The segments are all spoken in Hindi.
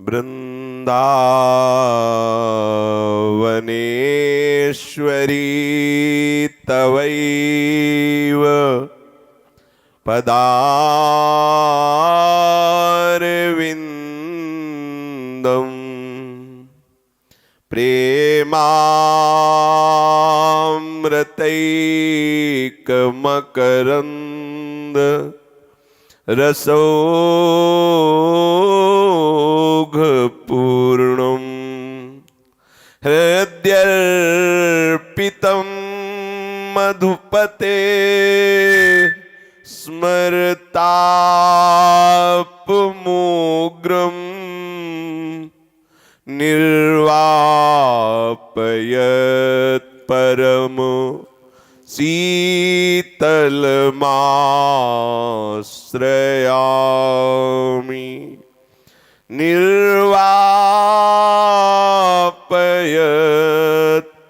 वृन्दावनेश्वरी तवैव पदारविन्दम् प्रेमामृतैकमकरन्द रसौघपूर्णम् हृद्यर्पितं मधुपते स्मरतापमुग्रम् निर्वापयत् परम शीतलमाश्रयामि निर्वापयत्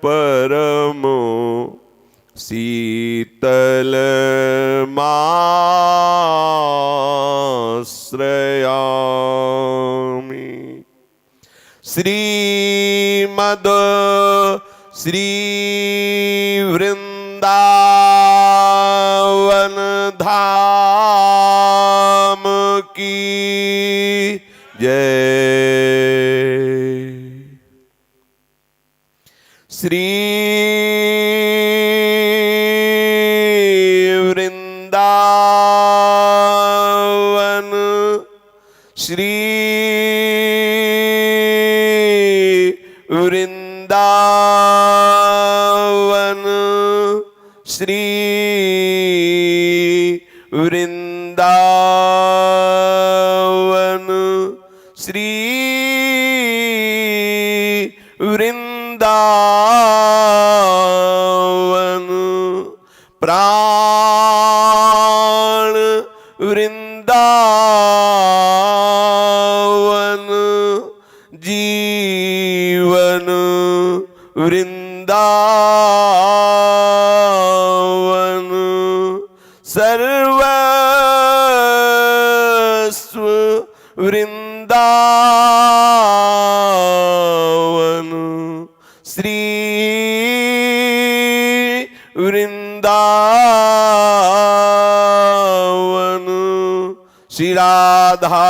परम शीतलमाश्रयामि। श्रीमद श्री वृंदावन धाम की जय। श्री वृंदावन श्री वृंदावन श्री वृंदावन श्री वृंदावन प्राण वृंदावन जीवन वृंदावन सर्वस्व वृंदावन श्री वृंदावन। श्री राधा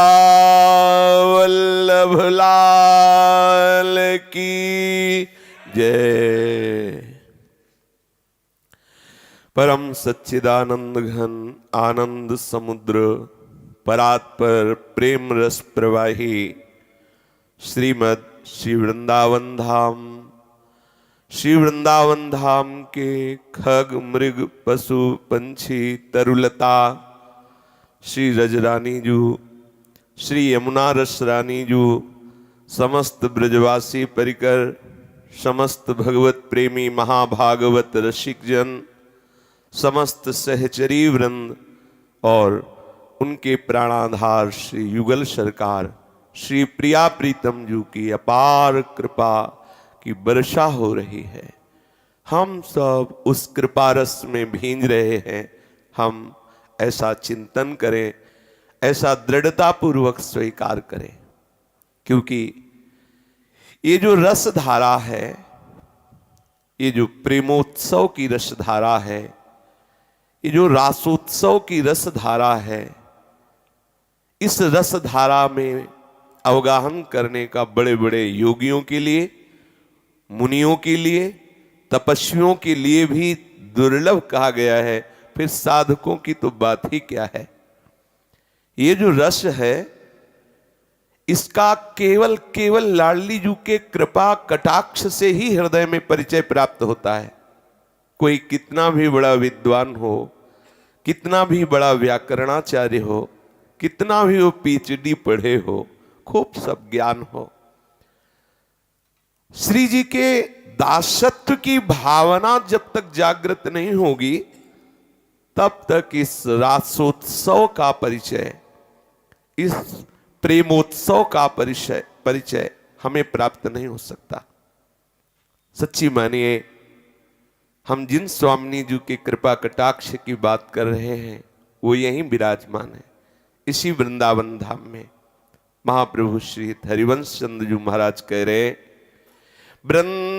वल्लभ लाल की जय। परम सच्चिदानंद घन आनंद समुद्र परात्पर प्रेम रस प्रवाही श्रीमद श्री वृंदावन धाम, श्री वृंदावन धाम के खग मृग पशु पंछी तरुलता श्री रजरानी जू, श्री यमुना रस रानी जू, समस्त ब्रजवासी परिकर, समस्त भगवत प्रेमी महाभागवत रसिक जन, समस्त सहचरी वृंद और उनके प्राणाधार श्री युगल सरकार श्री प्रिया प्रीतम जू की अपार कृपा की वर्षा हो रही है। हम सब उस कृपा रस में भींज रहे हैं। हम ऐसा चिंतन करें, ऐसा दृढ़ता पूर्वक स्वीकार करें, क्योंकि ये जो रस धारा है, ये जो प्रेमोत्सव की रस धारा है, ये जो रासोत्सव की रस धारा है, इस रस धारा में अवगाहन करने का बड़े बड़े योगियों के लिए, मुनियों के लिए, तपस्वियों के लिए भी दुर्लभ कहा गया है, फिर साधकों की तो बात ही क्या है। ये जो रस है, इसका केवल केवल लाडली जू के कृपा कटाक्ष से ही हृदय में परिचय प्राप्त होता है। कोई कितना भी बड़ा विद्वान हो, कितना भी बड़ा व्याकरणाचार्य हो, कितना भी वो पीएचडी पढ़े हो, खूब सब ज्ञान हो, श्री जी के दासत्व की भावना जब तक जागृत नहीं होगी, तब तक इस रासोत्सव का परिचय, इस प्रेमोत्सव का परिचय हमें प्राप्त नहीं हो सकता। सच्ची मानिए, हम जिन स्वामी जी की कृपा कटाक्ष की बात कर रहे हैं, वो यहीं विराजमान है, इसी वृंदावन धाम में। महाप्रभु श्री हरिवंश चंद्र जी महाराज कह रहे, वृंदारण्य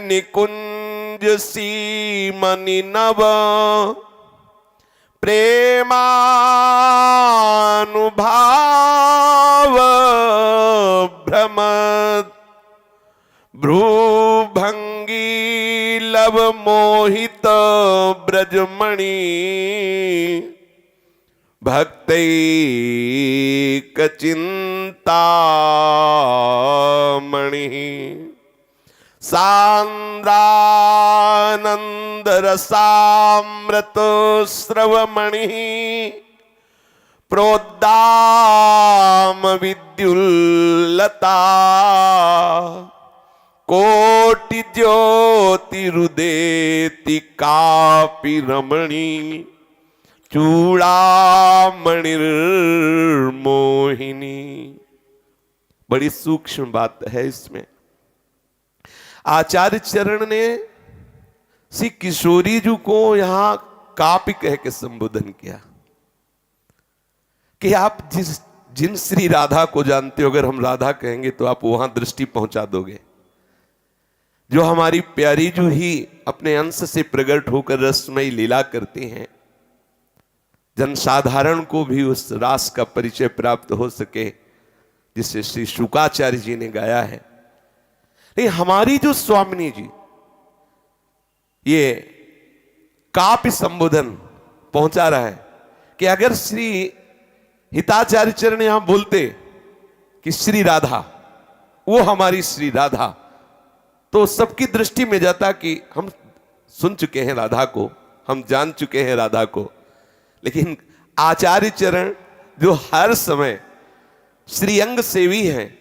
निकुंज सीमनि नव प्रेमानुभाव भ्रमत भ्रूभंगी लव मोहित ब्रजमणि भक्तैक चिंतामणि सांद्रानंद रसामृत स्रवमणि प्रोद्दाम विद्युल्लता कोटि ज्योतिरुदेति कापि रमणी चूड़ामणिर्मोहिनी। बड़ी सूक्ष्म बात है इसमें। आचार्य चरण ने श्री किशोरी जी को यहां कापि कह के संबोधन किया कि आप जिन श्री राधा को जानते हो, अगर हम राधा कहेंगे तो आप वहां दृष्टि पहुंचा दोगे। जो हमारी प्यारी जो ही अपने अंश से प्रकट होकर रसमयी लीला करती हैं, जनसाधारण को भी उस रास का परिचय प्राप्त हो सके जिसे श्री शुकाचार्य जी ने गाया है। नहीं, हमारी जो स्वामिनी जी ये कापि संबोधन पहुंचा रहा है कि अगर श्री हिताचार्य चरण यहां बोलते कि श्री राधा, वो हमारी श्री राधा, तो सबकी दृष्टि में जाता कि हम सुन चुके हैं राधा को, हम जान चुके हैं राधा को। लेकिन आचार्य चरण जो हर समय श्रीअंग सेवी हैं,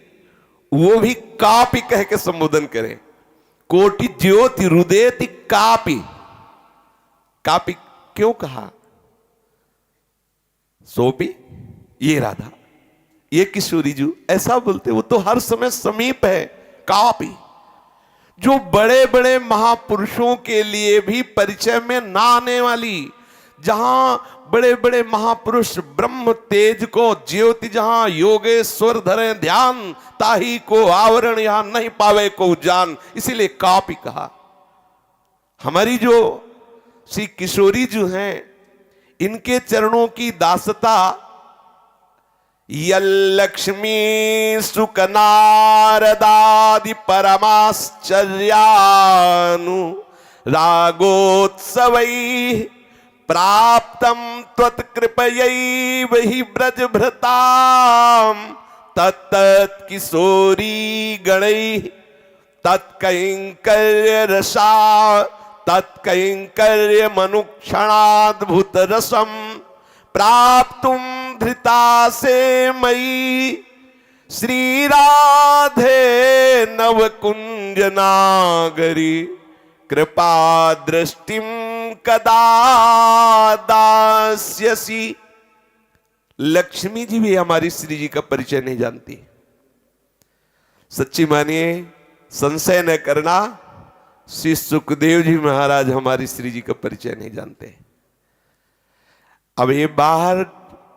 वो भी कापि कह के संबोधन करें। कोटि ज्योति रुदेति कापि। कापि क्यों कहा? सोपी, ये राधा, ये किशोरी जी, ऐसा बोलते। वो तो हर समय समीप है। कापि जो बड़े बड़े महापुरुषों के लिए भी परिचय में ना आने वाली, जहां बड़े बड़े महापुरुष ब्रह्म तेज को ज्योति जहां योगेश्वर धरे ध्यान, ताही को आवरण यहां नहीं पावे को जान, इसीलिए कापि कहा। हमारी जो श्री किशोरी जी हैं, इनके चरणों की दासता यल्लक्ष्मी सुकनारदादि परमाश्चर्यानु रागोत्सवैः प्राप्तम त्वत्कृपयैव हि ब्रजभृतां तत्तत् किशोरी गणैः तत्कैंकर्य रसा तत्कैंकर्य मनुक्षणाद्भुत रसम प्राप्तुम धृता से मयि श्री राधे नवकुंज नागरी कृपा दृष्टिम कदा दास्यसि। लक्ष्मी जी भी हमारी श्री जी का परिचय नहीं जानती। सच्ची मानिए, संशय न करना, श्री सुखदेव जी महाराज हमारी श्री जी का परिचय नहीं जानते। अब ये बाहर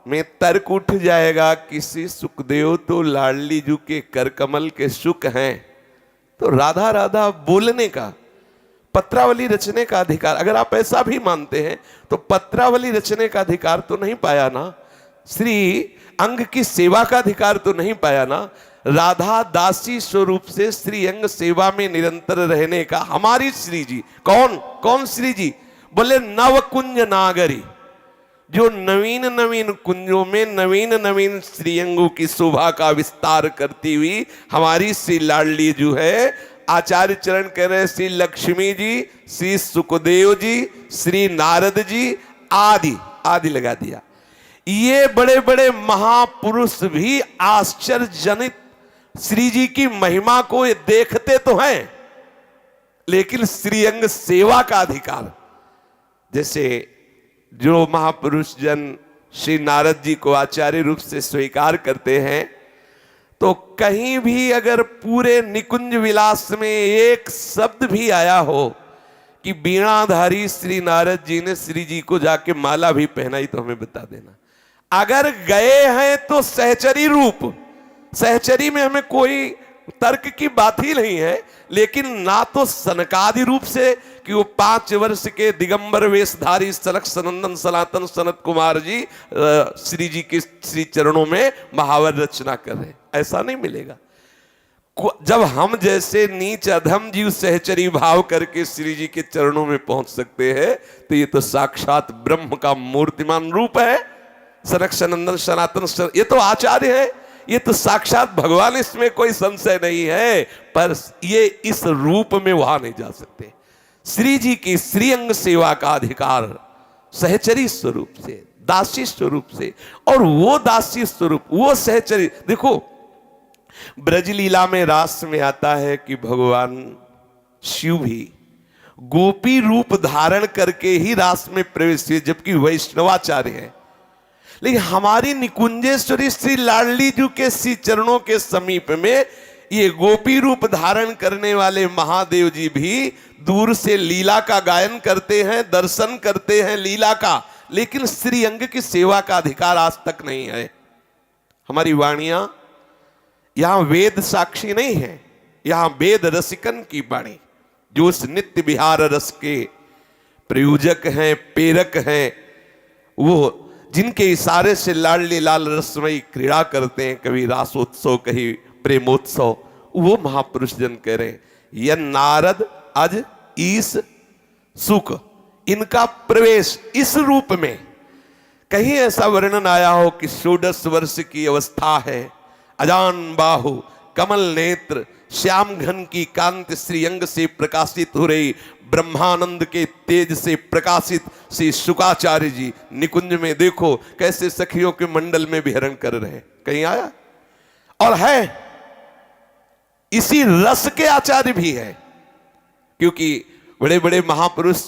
में तर्क उठ जाएगा कि श्री सुखदेव तो लाडली जी के कर कमल के सुख हैं, तो राधा राधा बोलने का, पत्रावली रचने का अधिकार, अगर आप ऐसा भी मानते हैं तो पत्रावली रचने का अधिकार तो नहीं पाया ना, श्री अंग की सेवा का अधिकार तो नहीं पाया ना। राधा दासी स्वरूप से श्री अंग सेवा में निरंतर रहने का हमारी श्री जी, कौन श्री जी? बोले नवकुंज नागरी, जो नवीन नवीन कुंजों में नवीन नवीन श्रीअंगों की शोभा का विस्तार करती हुई हमारी श्री लाडली जो है। आचार्य चरण कह रहे श्री लक्ष्मी जी, श्री सुखदेव जी, श्री नारद जी आदि लगा दिया। ये बड़े बड़े महापुरुष भी आश्चर्यजनित श्री जी की महिमा को ये देखते तो हैं, लेकिन श्रीअंग सेवा का अधिकार, जैसे जो महापुरुष जन श्री नारद जी को आचार्य रूप से स्वीकार करते हैं, तो कहीं भी अगर पूरे निकुंज विलास में एक शब्द भी आया हो कि बीणाधारी श्री नारद जी ने श्री जी को जाके माला भी पहनाई, तो हमें बता देना। अगर गए हैं तो सहचरी रूप, सहचरी में हमें कोई तर्क की बात ही नहीं है, लेकिन ना तो सनकादि रूप से कि वो 5 वर्ष के दिगंबर वेशधारी सनक सनंदन सनातन सनत कुमार जी श्री जी के श्री चरणों में महावर रचना कर रहे, ऐसा नहीं मिलेगा। जब हम जैसे नीच अधम जीव सहचरी भाव करके श्री जी के चरणों में पहुंच सकते हैं, तो ये तो साक्षात ब्रह्म का मूर्तिमान रूप है। सनक सनंदन सनातन ये तो आचार्य है, ये तो साक्षात भगवान, इसमें कोई संशय नहीं है। पर ये इस रूप में वहां नहीं जा सकते। श्री जी की श्रीअंग सेवा का अधिकार सहचरी स्वरूप से, दासी स्वरूप से, और वो दासी स्वरूप, वो सहचरी। देखो ब्रज लीला में रास में आता है कि भगवान शिव भी गोपी रूप धारण करके ही रास में प्रवेश हुए, जबकि वैष्णवाचार्य है। लेकिन हमारी निकुंजेश्वरी श्री लाडली जी के श्री चरणों के समीप में ये गोपी रूप धारण करने वाले महादेव जी भी दूर से लीला का गायन करते हैं, दर्शन करते हैं लीला का, लेकिन श्री अंग की सेवा का अधिकार आज तक नहीं है। हमारी वाणियां यहां वेद साक्षी नहीं है, यहां वेद रसिकन की वाणी, जो उस नित्य विहार रस के प्रयोजक हैं, प्रेरक हैं, वो जिनके इशारे से लाडली लाल रसमयी क्रीड़ा करते हैं, कभी रासोत्सव कहीं प्रेमोत्सव, वो महापुरुष जन कह रहे हैं यह नारद अज ईस सुख, इनका प्रवेश इस रूप में। कहीं ऐसा वर्णन आया हो कि 16 वर्ष की अवस्था है, अजान बाहु कमल नेत्र, श्याम घन की कांति श्री अंग से प्रकाशित हो रही, ब्रह्मानंद के तेज से प्रकाशित श्री शुकाचार्य जी निकुंज में देखो कैसे सखियों के मंडल में विहरण कर रहे हैं। कहीं आया? और है इसी रस के आचार्य भी है, क्योंकि बड़े बड़े महापुरुष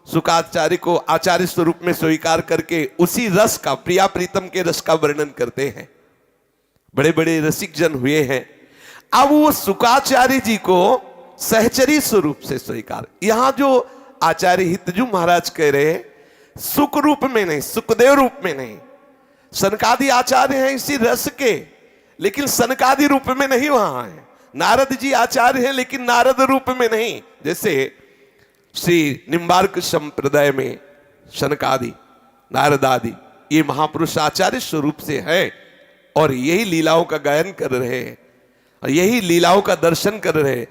शुकाचार्य को आचार्य स्वरूप में स्वीकार करके उसी रस का, प्रिया प्रीतम के रस का वर्णन करते हैं। बड़े बड़े रसिक जन हुए हैं। अब वो शुकाचार्य जी को सहचरी स्वरूप से स्वीकार, यहां जो आचार्य हितजू महाराज कह रहे हैं, सुख रूप में नहीं, सुखदेव रूप में नहीं, सनकादि आचार्य हैं इसी रस के, लेकिन सनकादि रूप में नहीं वहां है। नारद जी आचार्य हैं लेकिन नारद रूप में नहीं। जैसे श्री निम्बार्क संप्रदाय में सनकादि, नारद आदि ये महापुरुष आचार्य स्वरूप से है, और यही लीलाओं का गायन कर रहे हैं, और यही लीलाओं का दर्शन कर रहे हैं,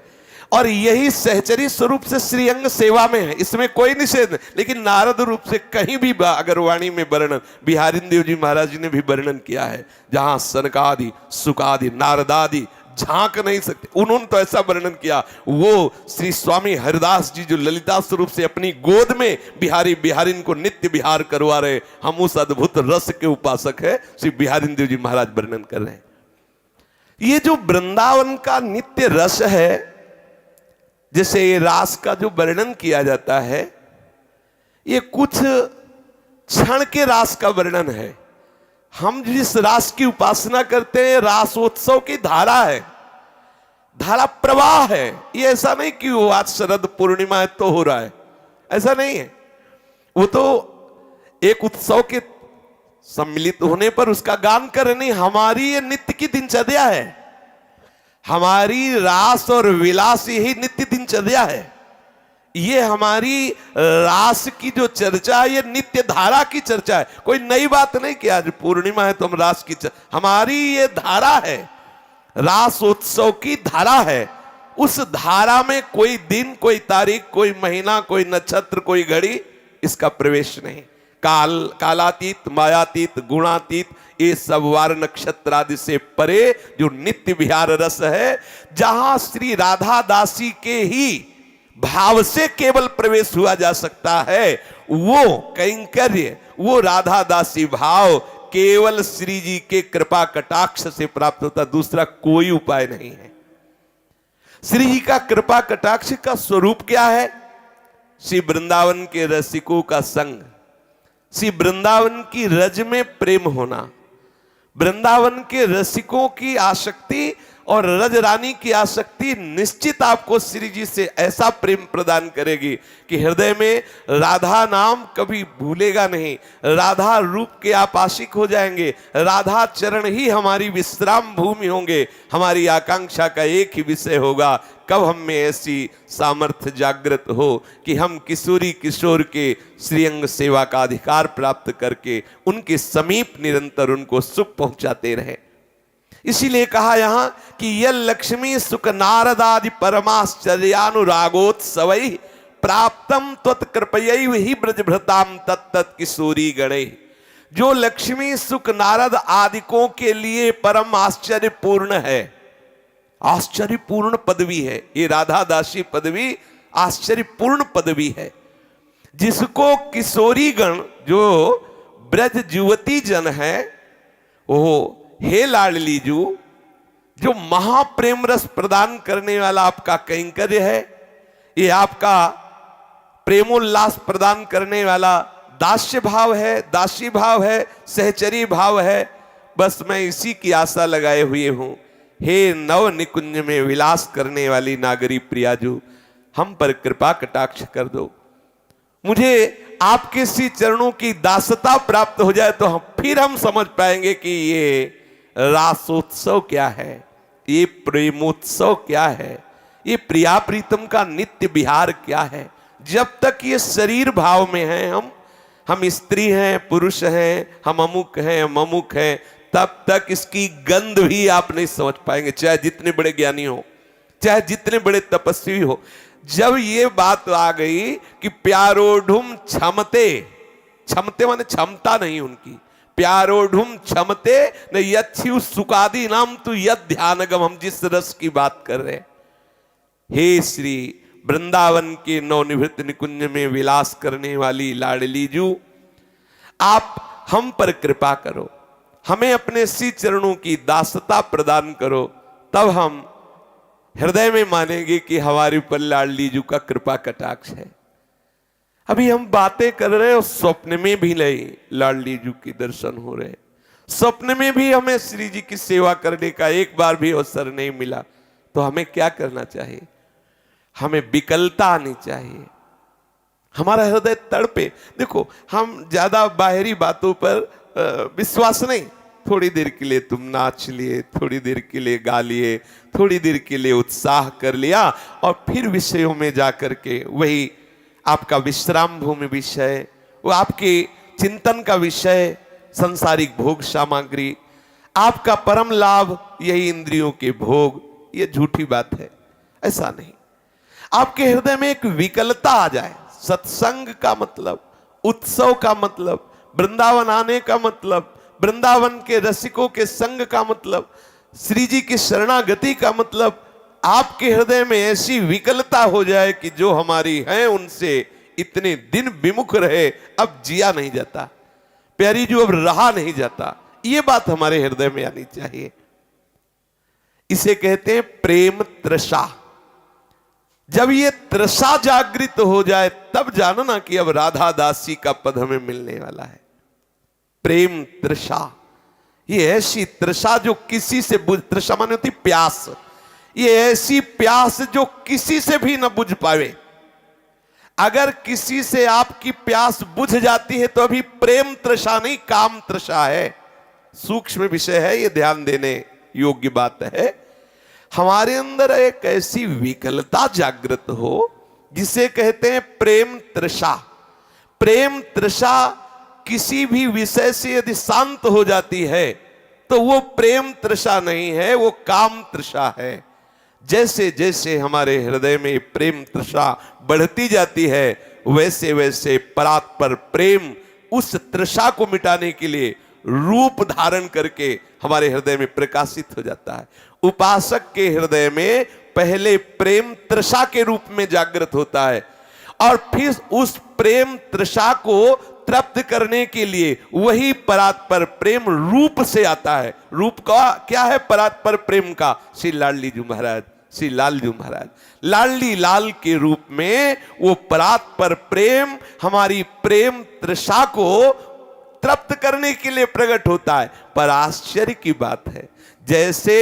और यही सहचरी स्वरूप से श्रीअंग सेवा में है, इसमें कोई निषेध। लेकिन नारद रूप से कहीं भी अगर वाणी में वर्णन, बिहारी देव जी महाराज जी ने भी वर्णन किया है, जहां सनकादि सुकादि नारदादि झांक नहीं सकते, उन्होंने तो ऐसा वर्णन किया। वो श्री स्वामी हरिदास जी जो ललिता स्वरूप से अपनी गोद में बिहारिन को नित्य विहार करवा रहे, हम उस अद्भुत रस के उपासक है, श्री बिहारी देव जी महाराज वर्णन कर रहे हैं। ये जो वृंदावन का नित्य रस है, जैसे ये रास का जो वर्णन किया जाता है, ये कुछ क्षण के रास का वर्णन है। हम जिस रास की उपासना करते हैं, रासोत्सव की धारा है, धारा प्रवाह है। ये ऐसा नहीं कि वो आज शरद पूर्णिमा है तो हो रहा है, ऐसा नहीं है। वो तो एक उत्सव के सम्मिलित होने पर उसका गान करनी, हमारी ये नित्य की दिनचर्या है, हमारी रास और विलास यही नित्य दिनचर्या है। ये हमारी रास की जो चर्चा है, ये नित्य धारा की चर्चा है, कोई नई बात नहीं कि आज पूर्णिमा है तो हम रास की हमारी ये धारा है, रास उत्सव की धारा है। उस धारा में कोई दिन, कोई तारीख, कोई महीना, कोई नक्षत्र, कोई घड़ी, इसका प्रवेश नहीं। कालातीत, मायातीत, गुणातीत, ये सब वार नक्षत्र आदि से परे जो नित्य विहार रस है, जहां श्री राधा दासी के ही भाव से केवल प्रवेश हुआ जा सकता है, वो कैंकर्य, वो राधा दासी भाव केवल श्री जी के कृपा कटाक्ष से प्राप्त होता, दूसरा कोई उपाय नहीं है। श्री जी का कृपा कटाक्ष का स्वरूप क्या है? श्री वृंदावन के रसिकों का संग, श्री वृंदावन की रज में प्रेम होना, वृंदावन के रसिकों की आसक्ति और रज रानी की आसक्ति निश्चित आपको श्री जी से ऐसा प्रेम प्रदान करेगी कि हृदय में राधा नाम कभी भूलेगा नहीं। राधा रूप के आप आशिक हो जाएंगे। राधा चरण ही हमारी विश्राम भूमि होंगे। हमारी आकांक्षा का एक ही विषय होगा, कब हम में ऐसी सामर्थ्य जागृत हो कि हम किशोरी किशोर के श्रीअंग सेवा का अधिकार प्राप्त करके उनके समीप निरंतर उनको सुख पहुंचाते रहे। इसीलिए कहा यहां कि यह लक्ष्मी सुख नारदादि परमाश्चर्यानुरागोत्सवै प्राप्तम त्वत्कृपयैव ही ब्रजभृताम तत्तत् किशोरी गणे। जो लक्ष्मी सुख नारद आदिकों के लिए परम आश्चर्यपूर्ण है, आश्चर्यपूर्ण पदवी है। ये राधा दासी पदवी आश्चर्यपूर्ण पदवी है, जिसको किशोरी गण जो ब्रज युवती जन है, वो हे लाडली जू, जो महाप्रेम रस प्रदान करने वाला आपका कैंकर्य है, ये आपका प्रेमोल्लास प्रदान करने वाला दास्य भाव है, दासी भाव है, सहचरी भाव है। बस मैं इसी की आशा लगाए हुए हूं। हे नव निकुंज में विलास करने वाली नागरी प्रियाजू, हम पर कृपा कटाक्ष कर दो। मुझे आपके श्री चरणों की दासता प्राप्त हो जाए तो फिर हम समझ पाएंगे कि ये रासोत्सव क्या है, ये प्रेमोत्सव क्या है, ये प्रिया प्रीतम का नित्य विहार क्या है। जब तक ये शरीर भाव में है, हम स्त्री हैं, पुरुष हैं, हम अमुक हैं, हम अमुक हैं, तब तक इसकी गंध भी आप नहीं समझ पाएंगे, चाहे जितने बड़े ज्ञानी हो, चाहे जितने बड़े तपस्वी हो। जब ये बात आ गई कि प्यारोढ़ुम क्षमते, क्षमते माने क्षमता नहीं उनकी, प्यारोढ़ुम क्षमते न यच्छिव सुकादि नाम तु यद ध्यानगम, हम जिस रस की बात कर रहे हैं। हे श्री वृंदावन के नवनिवृत्त निकुंज में विलास करने वाली लाडली जू, आप हम पर कृपा करो, हमें अपने श्री चरणों की दासता प्रदान करो, तब हम हृदय में मानेंगे कि हमारे ऊपर लाडली जू का कृपा कटाक्ष है। अभी हम बातें कर रहे हैं और स्वप्न में भी नहीं लाडली जू के दर्शन हो रहे, स्वप्न में भी हमें श्री जी की सेवा करने का एक बार भी अवसर नहीं मिला। तो हमें क्या करना चाहिए? हमें विकलता आनी चाहिए, हमारा हृदय तड़पे। देखो, हम ज्यादा बाहरी बातों पर विश्वास नहीं, थोड़ी देर के लिए तुम नाच लिए, थोड़ी देर के लिए गा लिए, थोड़ी देर के लिए उत्साह कर लिया और फिर विषयों में जाकर के वही आपका विश्राम भूमि विषय, वो आपके चिंतन का विषय संसारिक भोग सामग्री, आपका परम लाभ यही इंद्रियों के भोग, ये झूठी बात है। ऐसा नहीं, आपके हृदय में एक विकलता आ जाए। सत्संग का मतलब, उत्सव का मतलब, वृंदावन आने का मतलब, वृंदावन के रसिकों के संग का मतलब, श्री जी की शरणागति का मतलब, आपके हृदय में ऐसी विकलता हो जाए कि जो हमारी है उनसे इतने दिन विमुख रहे, अब जिया नहीं जाता, प्यारी जो अब रहा नहीं जाता, ये बात हमारे हृदय में आनी चाहिए। इसे कहते हैं प्रेम तृषा। जब ये तृषा जागृत हो जाए तब जानना कि अब राधा दासी का पद हमें मिलने वाला है। प्रेम तृषा, ये ऐसी तृषा जो किसी से बुझ, तृषा माने होती प्यास, ये ऐसी प्यास जो किसी से भी न बुझ पावे। अगर किसी से आपकी प्यास बुझ जाती है तो अभी प्रेम तृषा नहीं, काम तृषा है। सूक्ष्म विषय है, ये ध्यान देने योग्य बात है। हमारे अंदर एक ऐसी विकलता जागृत हो जिसे कहते हैं प्रेम तृषा। प्रेम तृषा किसी भी विषय से यदि शांत हो जाती है तो वो प्रेम तृषा नहीं है, वो काम तृषा है। जैसे जैसे हमारे हृदय में प्रेम तृषा बढ़ती जाती है, वैसे वैसे परात्पर प्रेम उस तृषा को मिटाने के लिए रूप धारण करके हमारे हृदय में प्रकाशित हो जाता है। उपासक के हृदय में पहले प्रेम तृषा के रूप में जागृत होता है और फिर उस प्रेम तृषा को तृप्त करने के लिए वही परात्पर प्रेम रूप से आता है। रूप का क्या है? परात्पर प्रेम का श्री लाडली जी महाराज, श्री लालजू महाराज, लाडली लाल के रूप में वो परात्पर प्रेम हमारी प्रेम तृषा को तृप्त करने के लिए प्रकट होता है। पर आश्चर्य की बात है, जैसे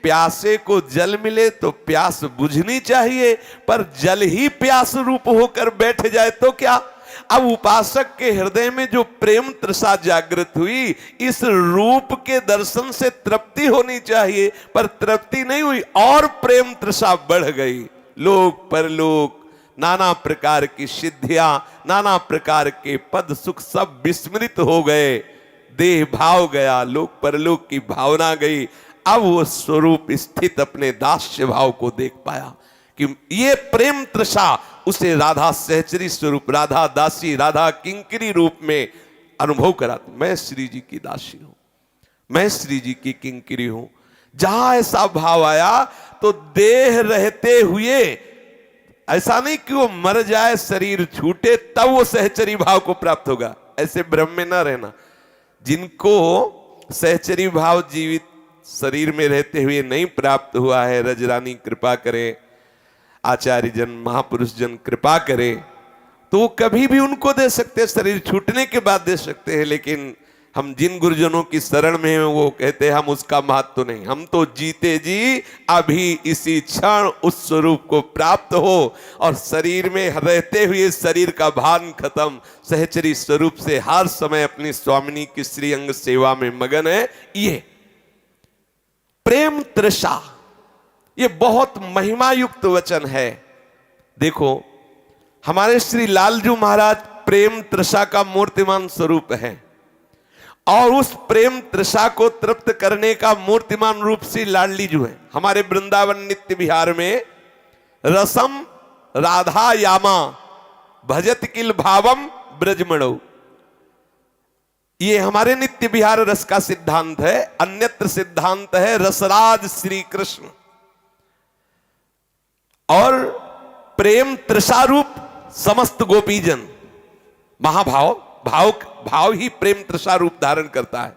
प्यासे को जल मिले तो प्यास बुझनी चाहिए, पर जल ही प्यास रूप होकर बैठ जाए तो क्या। अब उपासक के हृदय में जो प्रेम तृषा जागृत हुई, इस रूप के दर्शन से तृप्ति होनी चाहिए, पर तृप्ति नहीं हुई और प्रेम तृषा बढ़ गई। लोक परलोक, नाना प्रकार की सिद्धियां, नाना प्रकार के पद सुख सब विस्मृत हो गए, देह भाव गया, लोक परलोक की भावना गई। अब वो स्वरूप स्थित अपने दास्य भाव को देख पाया कि ये प्रेम तृषा उसे राधा सहचरी स्वरूप, राधा दासी, राधा किंकरी रूप में अनुभव करा। मैं श्री जी की दासी हूं, मैं श्री जी की किंकरी हूं। जहां ऐसा भाव आया तो देह रहते हुए, ऐसा नहीं कि वो मर जाए शरीर छूटे तब वो सहचरी भाव को प्राप्त होगा, ऐसे भ्रम में ना रहना। जिनको सहचरी भाव जीवित शरीर में रहते हुए नहीं प्राप्त हुआ है, रजरानी कृपा करे, आचार्य जन महापुरुष जन कृपा करे, तो वो कभी भी उनको दे सकते हैं, शरीर छूटने के बाद दे सकते हैं। लेकिन हम जिन गुरुजनों की शरण में हैं वो कहते हैं हम उसका महत्व तो नहीं, हम तो जीते जी अभी इसी क्षण उस स्वरूप को प्राप्त हो और शरीर में रहते हुए शरीर का भान खत्म, सहचरी स्वरूप से हर समय अपनी स्वामिनी की श्री अंग सेवा में मगन है। ये प्रेम तृषा, ये बहुत महिमा युक्त वचन है। देखो हमारे श्री लालजू महाराज प्रेम तृषा का मूर्तिमान स्वरूप है और उस प्रेम तृषा को तृप्त करने का मूर्तिमान रूप श्री लाडली जो है। हमारे वृंदावन नित्य विहार में रसम राधा यामा भजत किल भावम ब्रजमणौ, ये हमारे नित्य विहार रस का सिद्धांत है। अन्यत्र सिद्धांत है रसराज श्री कृष्ण, और प्रेम तृषा रूप समस्त गोपीजन। महाभाव, भाव ही प्रेम तृषा रूप धारण करता है।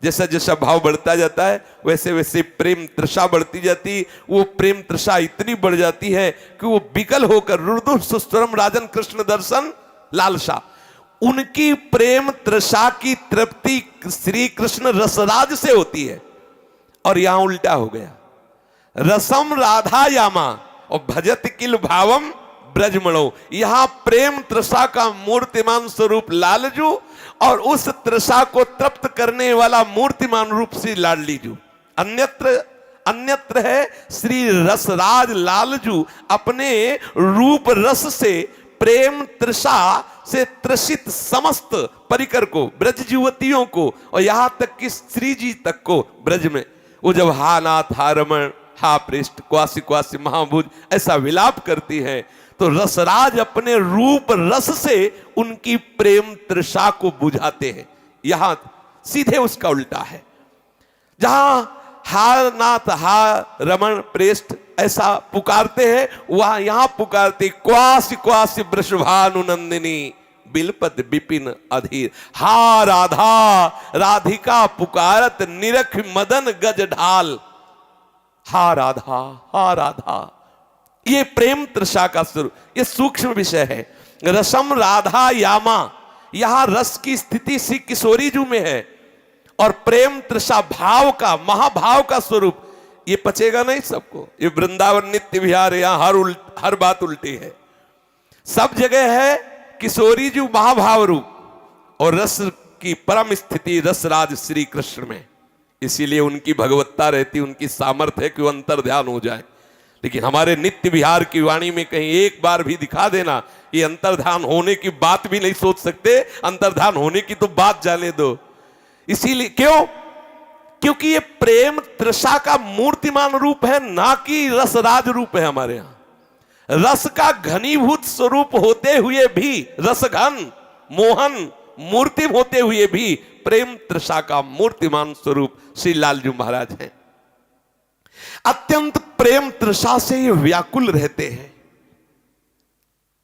जैसा जैसा भाव बढ़ता जाता है वैसे वैसे प्रेम तृषा बढ़ती जाती। वो प्रेम तृषा इतनी बढ़ जाती है कि वो विकल होकर रुदु सुस्तरम राजन कृष्ण दर्शन लालसा, उनकी प्रेम तृषा की तृप्ति श्री कृष्ण रसराज से होती है। और यहां उल्टा हो गया, रसम राधा यामा और भजत किल भावम ब्रजमणो, यहां प्रेम तृषा का मूर्तिमान स्वरूप लालजू और उस तृषा को तृप्त करने वाला मूर्तिमान रूप श्री लाडलीजू। अन्यत्र है श्री रसराज लालजू अपने रूप रस से प्रेम तृषा से त्रसित समस्त परिकर को, ब्रज युवतियों को और यहां तक कि श्री जी तक को ब्रज में वो जब हा नाथ हा रमण हा पृष्ठ क्वासी क्वासी महाभुज ऐसा विलाप करती है, तो रसराज अपने रूप रस से उनकी प्रेम तृषा को बुझाते हैं। यहां सीधे उसका उल्टा है, जहां हा नाथ हा रमण प्रेष्ठ ऐसा पुकारते हैं, वहां यहां पुकारते क्वासी क्वासी वृषभानुनंदिनी बिलपत बिपिन अधीर। हा राधा राधिका पुकारत निरख मदन गज ढाल, हा राधा हा राधा। ये प्रेम तृषा का स्वरूप, ये सूक्ष्म विषय है। रसम राधा यामा, यहां रस की स्थिति श्री किशोरी जू में है और प्रेम तृषा भाव का, महाभाव का स्वरूप। ये पचेगा नहीं सबको, ये वृंदावन नित्य विहार, यहां हर बात उल्टी है। सब जगह है किशोरी जू महाभाव रूप और रस की परम स्थिति रसराज श्री कृष्ण में। इसीलिए उनकी भगवत्ता रहती, उनकी सामर्थ्य है कि वो अंतर ध्यान हो जाए। लेकिन हमारे नित्य विहार की वाणी में कहीं एक बार भी दिखा देना, ये अंतर्ध्यान होने की बात भी नहीं सोच सकते, अंतर्ध्यान होने की तो बात जाने दो। इसीलिए क्यों? क्योंकि ये प्रेम तृषा का मूर्तिमान रूप है, ना कि रसराज रूप है। हमारे यहां रस का घनीभूत स्वरूप होते हुए भी, रसघन मोहन मूर्ति होते हुए भी प्रेम तृषा का मूर्तिमान स्वरूप श्री लालजू महाराज हैं। अत्यंत प्रेम तृषा से ये व्याकुल रहते हैं।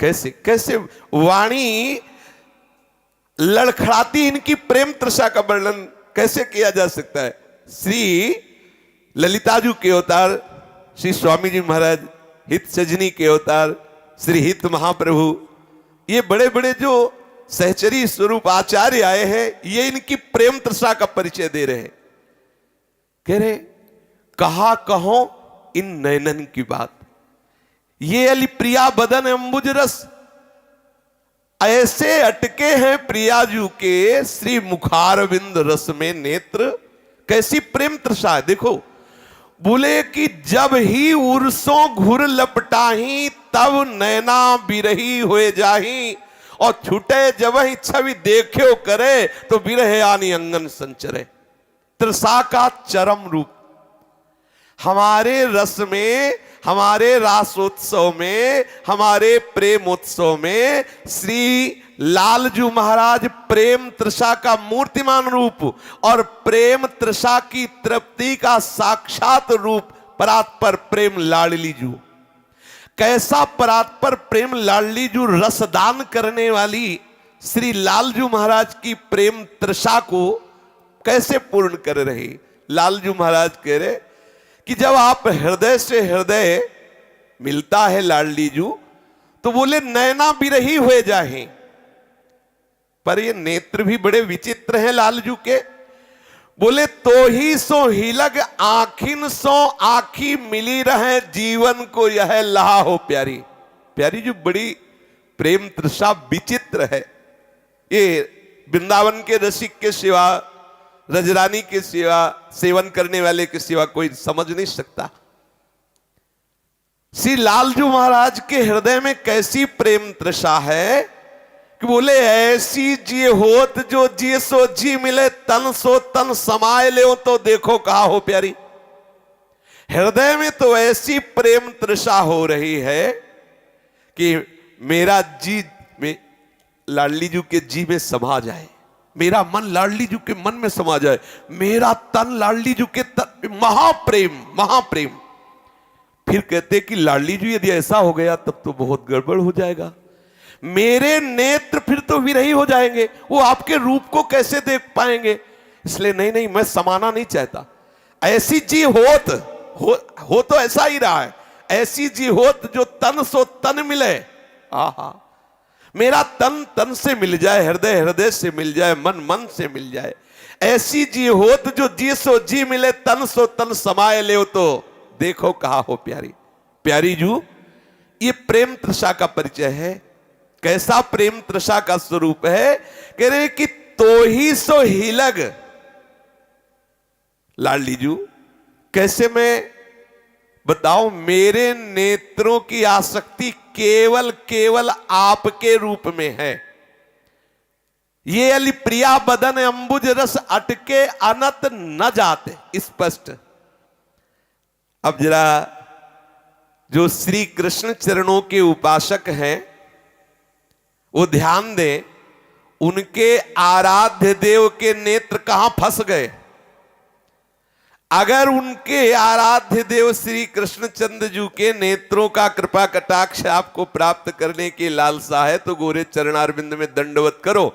कैसे कैसे वाणी लड़खड़ाती, इनकी प्रेम तृषा का वर्णन कैसे किया जा सकता है। श्री ललिताजू के अवतार श्री स्वामी जी महाराज, हित सजनी के अवतार श्री हित महाप्रभु, ये बड़े बड़े जो सहचरी स्वरूप आचार्य आए हैं, ये इनकी प्रेम तृषा का परिचय दे रहे हैं। कह रहे कहा कहो इन नयनन की बात, ये अली प्रिया बदन अंबुज रस, ऐसे अटके हैं प्रियाजू के श्री मुखारविंद रस में नेत्र। कैसी प्रेम तृषा है देखो, बोले कि जब ही उर्सों घुर लपटाही तब नैना बिरही हुए जाही, और छुटे जब ही छवि देख्यो करे तो बिरहे आनी अंगन संचरे। तृषा का चरम रूप हमारे रस में, हमारे रासोत्सव में, हमारे प्रेमोत्सव में श्री लालजू महाराज प्रेम तृषा का मूर्तिमान रूप और प्रेम तृषा की तृप्ति का साक्षात रूप परात्पर प्रेम लाडलीजू। कैसा परात्पर प्रेम लाडलीजू रसदान करने वाली श्री लालजू महाराज की प्रेम तृषा को कैसे पूर्ण कर रहे। लालजू महाराज कह रहे कि जब आप हृदय से हृदय मिलता है लाडलीजू तो बोले नैना बिरही हुए जाहे। पर ये नेत्र भी बड़े विचित्र हैं लालजू के। बोले तो ही सो हिलग आखिन सो आखी मिली रहे जीवन को यह लहा हो प्यारी। प्यारी जो बड़ी प्रेम तृषा विचित्र है, ये वृंदावन के रसिक के सिवा, रजरानी के सिवा, सेवन करने वाले के सिवा कोई समझ नहीं सकता। श्री लालजू महाराज के हृदय में कैसी प्रेम तृषा है कि बोले ऐसी जी होत जो जी सो जी मिले, तन सो तन समाये ले तो देखो कहा हो प्यारी। हृदय में तो ऐसी प्रेम तृषा हो रही है कि मेरा जी में लाडलीजू के जी में समा जाए, मेरा मन लाडलीजू के मन में समा जाए, मेरा तन लाडलीजू के तन, महाप्रेम महाप्रेम। फिर कहते कि लाडलीजू यदि ऐसा हो गया तब तो बहुत गड़बड़ हो जाएगा, मेरे नेत्र फिर तो विरही हो जाएंगे, वो आपके रूप को कैसे देख पाएंगे। इसलिए नहीं नहीं, मैं समाना नहीं चाहता। ऐसी जी होत हो तो ऐसा ही रहा है, ऐसी जी होत जो तन सो तन मिले। आहा, मेरा तन तन से मिल जाए, हृदय हृदय से मिल जाए, मन मन से मिल जाए। ऐसी जी होत जो जी सो जी मिले, तन सो तन समाये ले तो देखो कहा हो प्यारी। प्यारी जू, ये प्रेम तृषा का परिचय है। कैसा प्रेम तृषा का स्वरूप है, कह रहे कि तो ही सो हिलग। लाडलीजू कैसे मैं बताओ, मेरे नेत्रों की आसक्ति केवल केवल आपके रूप में है। ये अली प्रिया बदन अंबुज रस अटके अनत न जाते। स्पष्ट। अब जरा जो श्री कृष्ण चरणों के उपासक हैं वो ध्यान दें, उनके आराध्य देव के नेत्र कहां फंस गए। अगर उनके आराध्य देव श्री कृष्णचंद्र जी के नेत्रों का कृपा कटाक्ष आपको प्राप्त करने की लालसा है तो गोरे चरणारविंद में दंडवत करो,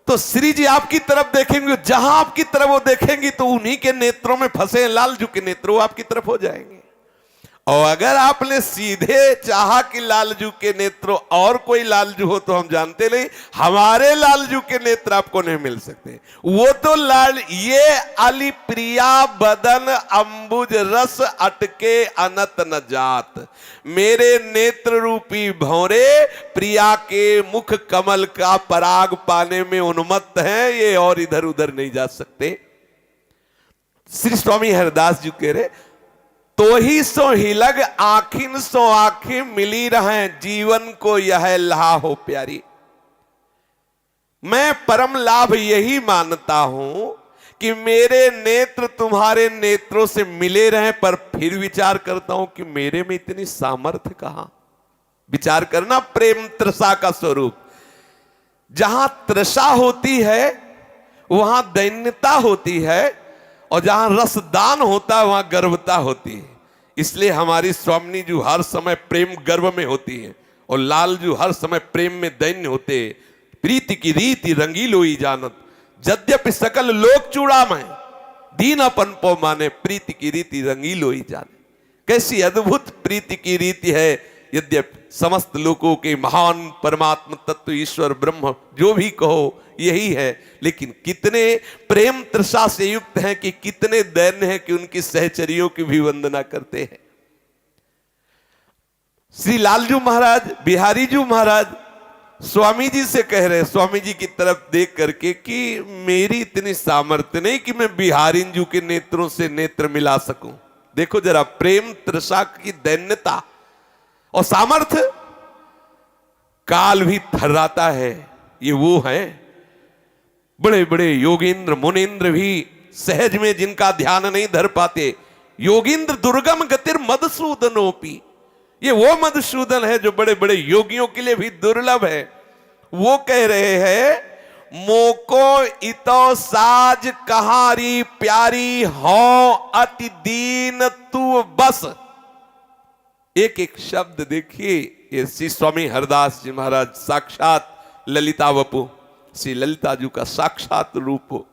तो श्री जी आपकी तरफ देखेंगे, जहां आपकी तरफ वो देखेंगी तो उन्हीं के नेत्रों में फंसे लालजू के नेत्र, वो आपकी तरफ हो जाएंगे। और अगर आपने सीधे चाहा कि लालजू के नेत्र और कोई लालजू हो तो हम जानते नहीं, हमारे लालजू के नेत्र आपको नहीं मिल सकते। वो तो लाल, ये अली प्रिया बदन अंबुज रस अटके अनत न जात। मेरे नेत्र रूपी भौरे प्रिया के मुख कमल का पराग पाने में उन्मत्त हैं, ये और इधर उधर नहीं जा सकते। श्री स्वामी हरिदास जी कह रहे, तो ही सो हिलग आखिन सो आंखें मिली रहे जीवन को यह लहा हो प्यारी। मैं परम लाभ यही मानता हूं कि मेरे नेत्र तुम्हारे नेत्रों से मिले रहे, पर फिर विचार करता हूं कि मेरे में इतनी सामर्थ्य कहां। विचार करना प्रेम तृषा का स्वरूप। जहां तृषा होती है वहां दैन्यता होती है, और जहां रसदान होता है वहां गर्वता होती है। इसलिए हमारी स्वामिनी जी हर समय प्रेम गर्व में होती है, और लाल जी हर समय प्रेम में दैन्य होते। प्रीति की रीति रंगीलोई जानत, यद्यपि सकल लोक चूड़ामय, दीन अपन पो माने, प्रीति की रीति रंगीलोई जाने। कैसी अद्भुत प्रीति की रीति है यद्यपि समस्त लोकों के महान परमात्म तत्व ईश्वर ब्रह्म जो भी कहो यही है, लेकिन कितने प्रेम तृषा से युक्त हैं कि कितने दैन्य हैं कि उनकी सहचरियों की भी वंदना करते हैं। श्री लालजू महाराज, बिहारी जी महाराज स्वामी जी से कह रहे, स्वामी जी की तरफ देख करके कि मेरी इतनी सामर्थ्य नहीं कि मैं बिहारी जी के नेत्रों से नेत्र मिला सकूं। देखो जरा प्रेम तृषा की दैन्यता और सामर्थ्य, काल भी थर्राता है। ये वो है बड़े बड़े योगेंद्र मुनेन्द्र भी सहज में जिनका ध्यान नहीं धर पाते। योगींद्र दुर्गम गतिर मधुसूदनोपी, ये वो मधुसूदन है जो बड़े बड़े योगियों के लिए भी दुर्लभ है। वो कह रहे हैं मोको इतो साज कहारी प्यारी हो अति दीन तू बस। एक एक शब्द देखिए, ये श्री स्वामी हरदास जी महाराज साक्षात ललिता वपु, श्री ललिता जी का साक्षात रूप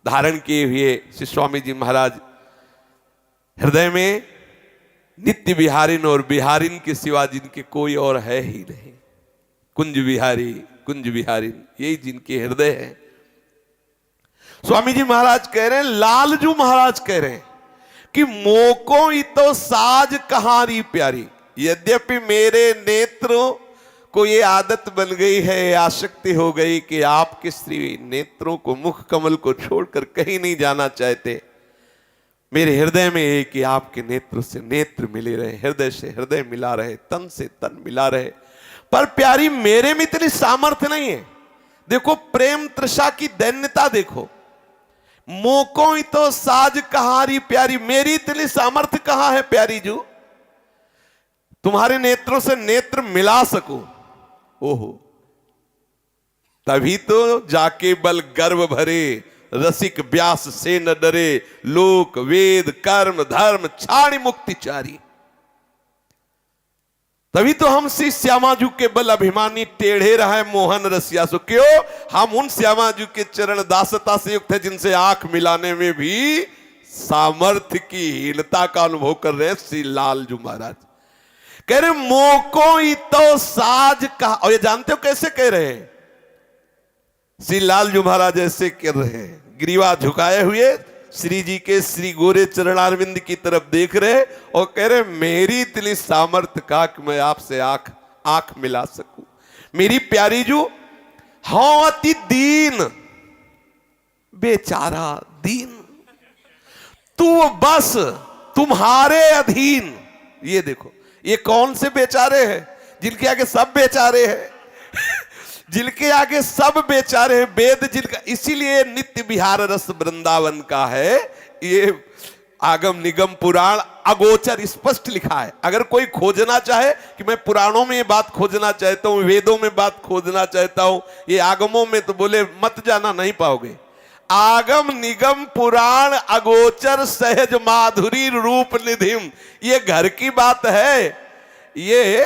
धारण किए हुए श्री स्वामी जी महाराज हृदय में नित्य बिहारिन और बिहारिन के सिवा जिनके कोई और है ही नहीं। कुंज बिहारी कुंज बिहारिन, यही जिनके हृदय है। स्वामी जी महाराज कह रहे हैं, लालजू महाराज कह रहे हैं कि मोको ही तो साज कहारी प्यारी। यद्यपि मेरे नेत्रों को ये आदत बन गई है, आसक्ति हो गई कि आपके श्री नेत्रों को, मुख कमल को छोड़कर कहीं नहीं जाना चाहते। मेरे हृदय में है कि आपके नेत्र से नेत्र मिले रहे, हृदय से हृदय मिला रहे, तन से तन मिला रहे। पर प्यारी मेरे में इतनी सामर्थ्य नहीं है। देखो प्रेम तृषा की दैन्यता देखो। मोको ही तो साज कहारी प्यारी, मेरी इतनी सामर्थ्य कहां है प्यारी जू, तुम्हारे नेत्रों से नेत्र मिला सकूं। ओहो, तभी तो जाके बल गर्व भरे, रसिक व्यास से न डरे, लोक वेद कर्म धर्म छाणी मुक्तिचारी। तभी तो हम श्री श्यामाजू के बल अभिमानी टेढ़े रहे मोहन रसिया सो। क्यों? हम उन श्यामाजू के चरण दासता से युक्त है जिनसे आंख मिलाने में भी सामर्थ्य की हीनता का अनुभव कर रहे हैं श्री लालजू महाराज। कह रहे मोको ही तो साज कहा, और ये जानते हो कैसे कह रहे हैं? श्री लालजू महाराज ऐसे कर रहे हैं, ग्रीवा झुकाए हुए श्री जी के श्री गोरे चरणारविंद की तरफ देख रहे और कह रहे मेरी इतनी सामर्थ्य का कि मैं आपसे आंख मिला सकूं। मेरी प्यारी जू हाँ अति दीन, बेचारा दीन, तू बस तुम्हारे अधीन। ये देखो ये कौन से बेचारे हैं? जिनके आगे सब बेचारे हैं जिनके आगे सब बेचारे हैं, वेद जिनका, इसीलिए नित्य विहार रस वृंदावन का है। ये आगम निगम पुराण अगोचर स्पष्ट लिखा है। अगर कोई खोजना चाहे कि मैं पुराणों में ये बात खोजना चाहता हूं, वेदों में बात खोजना चाहता हूं, ये आगमों में, तो बोले मत जाना, नहीं पाओगे। आगम निगम पुराण अगोचर सहज माधुरी रूप निधिम, ये घर की बात है, ये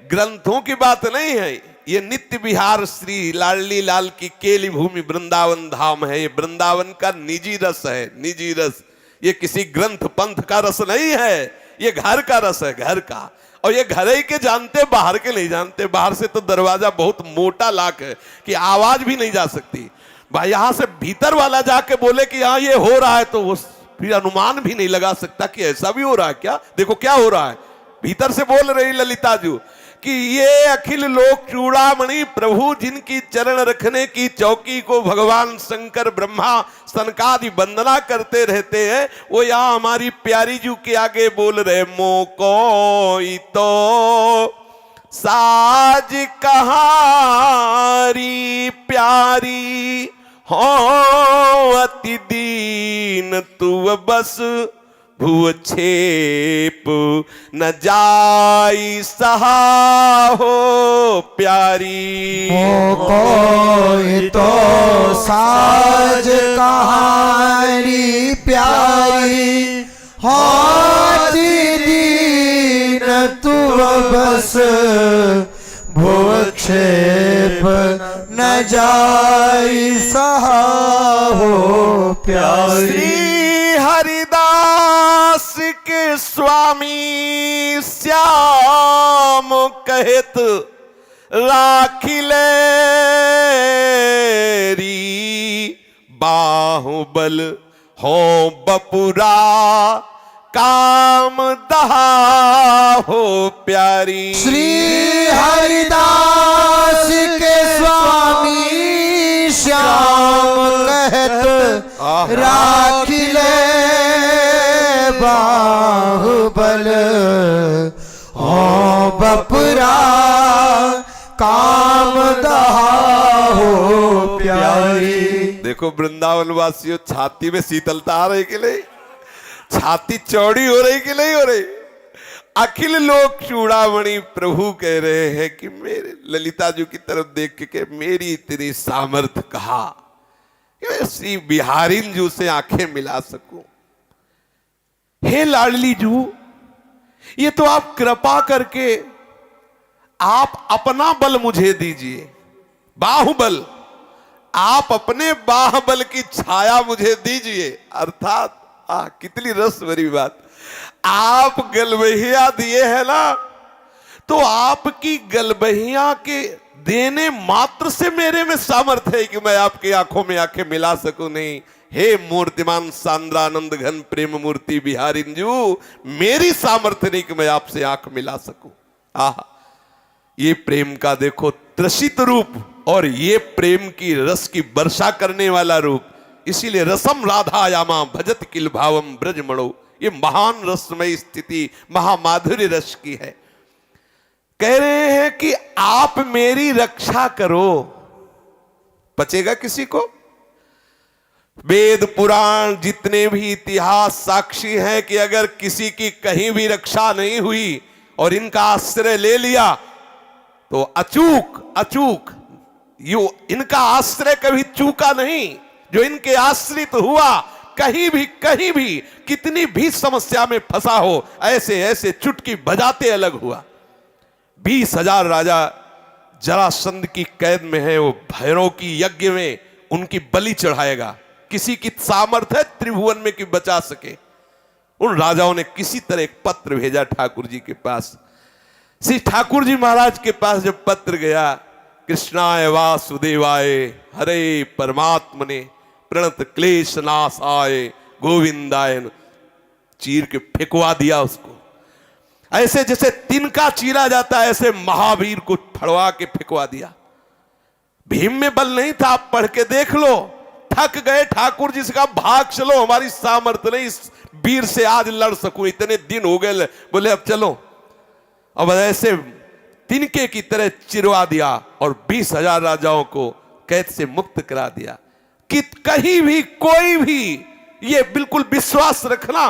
ग्रंथों की बात नहीं है। ये नित्य विहार श्री लाडली लाल की केली भूमि वृंदावन धाम है। ये वृंदावन का निजी रस है, निजी रस। ये किसी ग्रंथ पंथ का रस नहीं है, ये घर का रस है, घर का। और ये घर ही के जानते, बाहर के नहीं जानते। बाहर से तो दरवाजा बहुत मोटा लाक है कि आवाज भी नहीं जा सकती। भाई यहां से भीतर वाला जाके बोले कि हाँ ये हो रहा है, तो वो फिर अनुमान भी नहीं लगा सकता कि ऐसा भी हो रहा है क्या। देखो क्या हो रहा है, भीतर से बोल रही ललिता जी कि ये अखिल लोक चूड़ामणि प्रभु जिनकी चरण रखने की चौकी को भगवान शंकर ब्रह्मा सनकादि वंदना करते रहते हैं, वो यहाँ हमारी प्यारी जू के आगे बोल रहे मोको तो साज कहारी प्यारी हो अति दीन तू बस भुव छेप न जाई सहा हो प्यारी। मोको तो साज कहारी प्यारी हो दीन तू बस भुव छेप न जाई सहा हो प्यारी। हरिदास के स्वामी श्याम कहत राखिले री बाहुबल हो बपुरा काम दहा हो प्यारी। श्री हरिदास के स्वामी श्याम कहत राखिले बाहुबल हो बपुरा काम दहा हो प्यारी। देखो वृंदावन वासियों, छाती में शीतलता आ रही कि नहीं? छाती चौड़ी हो रही कि नहीं हो रही? अखिल लोक चूड़ामणि प्रभु कह रहे हैं कि मेरे ललिता जी की तरफ देख के मेरी इतनी सामर्थ्य कहा कि मैं श्री बिहारिन जू से आंखें मिला सकूं। हे लाडली जू, ये तो आप कृपा करके आप अपना बल मुझे दीजिए, बाहुबल। आप अपने बाहुबल की छाया मुझे दीजिए। अर्थात कितनी रस भरी बात। आप गलबहिया दिए है ना, तो आपकी गलबहिया के देने मात्र से मेरे में सामर्थ्य है कि मैं आपकी आंखों में आंखें मिला सकूं। नहीं, हे मूर्तिमान सांद्रानंद घन प्रेम मूर्ति बिहारिन जू, मेरी सामर्थ्य नहीं कि मैं आपसे आंख मिला सकूं। आहा, ये प्रेम का देखो त्रसित रूप, और ये प्रेम की रस की वर्षा करने वाला रूप। इसीलिए रसम राधायामा भजत किल भावम ब्रजमणो, ये महान रसमय स्थिति महामाधुर्य रस की है। कह रहे हैं कि आप मेरी रक्षा करो। बचेगा किसी को? वेद पुराण जितने भी इतिहास साक्षी हैं कि अगर किसी की कहीं भी रक्षा नहीं हुई और इनका आश्रय ले लिया तो अचूक यो इनका आश्रय कभी चूका नहीं। जो इनके आश्रित हुआ कहीं भी कितनी भी समस्या में फंसा हो, ऐसे ऐसे चुटकी बजाते अलग हुआ। 20,000 राजा जरासंध की कैद में है, वो भैरव की यज्ञ में उनकी बलि चढ़ाएगा। किसी की सामर्थ्य है त्रिभुवन में कि बचा सके। उन राजाओं ने किसी तरह एक पत्र भेजा ठाकुर जी के पास। श्री ठाकुर जी महाराज के पास जब पत्र गया, कृष्णाय वासुदेवाय हरे परमात्मने प्रणत क्लेश नाशाय गोविंदाय, चीर के फेंकवा दिया उसको। ऐसे जैसे तिनका चीरा जाता है, ऐसे महावीर को फड़वा के फेंकवा दिया। भीम में बल नहीं था, आप पढ़ के देख लो। थक गए ठाकुर जी से कहा भाग चलो, हमारी सामर्थ्य नहीं इस वीर से आज लड़ सकूं, इतने दिन हो गए। बोले अब चलो। अब ऐसे तिनके की तरह चिरवा दिया और 20,000 राजाओं को कैद से मुक्त करा दिया। कि कहीं भी कोई भी, ये बिल्कुल विश्वास रखना,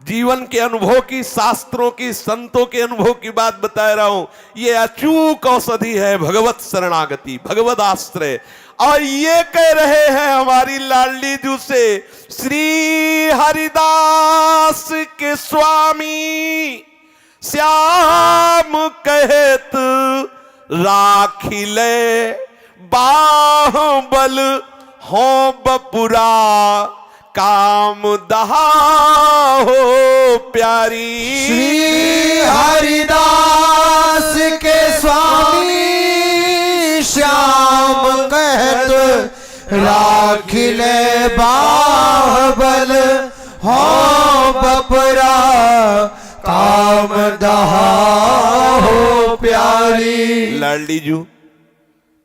जीवन के अनुभव की, शास्त्रों की, संतों के अनुभव की बात बता रहा हूं। ये अचूक औषधि है भगवत शरणागति, भगवत आश्रय। और ये कह रहे हैं हमारी लाडली जू से, श्री हरिदास के स्वामी श्याम कहत राखिले बाहुबल हो बपुरा काम दहा हो प्यारी। श्री हरिदास के स्वामी श्याम कहत राखिले बाहुबल हो बपुरा काम दहा हो प्यारी। लाडली जू,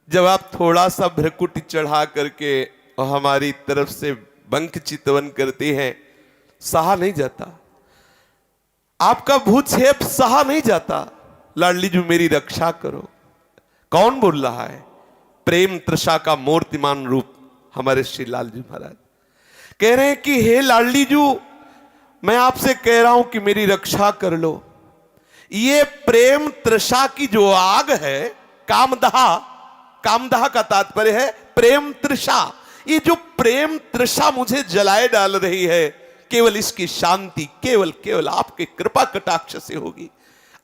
जब आप थोड़ा सा भ्रकुटी चढ़ा करके और हमारी तरफ से बंक चितवन करती हैं, सहा नहीं जाता। आपका भूक्षेप सहा नहीं जाता। लाडली जू मेरी रक्षा करो। कौन बोल रहा है? प्रेम तृषा का मूर्तिमान रूप हमारे श्री लाल जी महाराज कह रहे हैं कि हे लाडली जू, मैं आपसे कह रहा हूं कि मेरी रक्षा कर लो। ये प्रेम तृषा की जो आग है, कामदहा, कामदहा का तात्पर्य है प्रेम तृषा। ये जो प्रेम तृषा मुझे जलाए डाल रही है, केवल इसकी शांति केवल आपके कृपा कटाक्ष से होगी,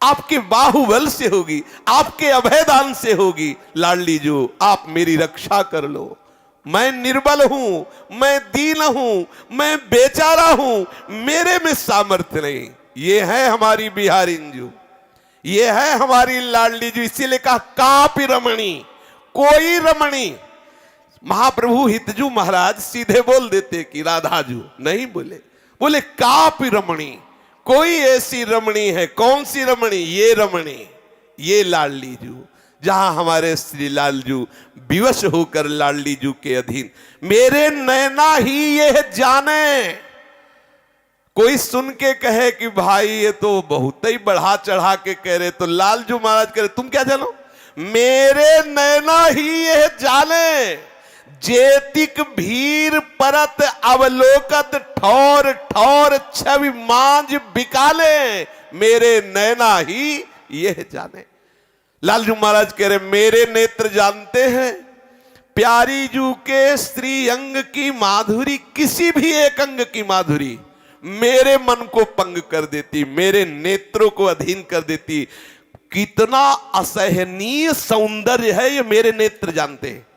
आपके बाहुबल से होगी, आपके अभयदान से होगी। लाडली जू, आप मेरी रक्षा कर लो, मैं निर्बल हूं, मैं दीन हूं, मैं बेचारा हूं, मेरे में सामर्थ्य नहीं। ये है हमारी बिहारिंजू, ये है हमारी लाडली जी। इसीलिए कहा कापि रमणी, कोई रमणी। महाप्रभु हितजू महाराज सीधे बोल देते कि राधाजू, नहीं बोले, बोले कापि रमणी, कोई ऐसी रमणी है। कौन सी रमणी? ये रमणी, ये लाडली जू, जहां हमारे श्री लालजू विवश होकर लाडली जू के अधीन। मेरे नैना ही ये जाने। कोई सुन के कहे कि भाई ये तो बहुत ही बढ़ा चढ़ा के कह रहे, तो लालजू महाराज कह रहे तुम क्या जानो? मेरे नैना ही ये जाने, जेतिक भीर परत अवलोकत ठौर ठौर छवि मांझ बिकाले, मेरे नैना ही यह जाने। लालजू महाराज कह रहे मेरे नेत्र जानते हैं प्यारी जू के स्त्री अंग की माधुरी, किसी भी एक अंग की माधुरी मेरे मन को पंग कर देती, मेरे नेत्रों को अधीन कर देती। कितना असहनीय सौंदर्य है ये मेरे नेत्र जानते हैं।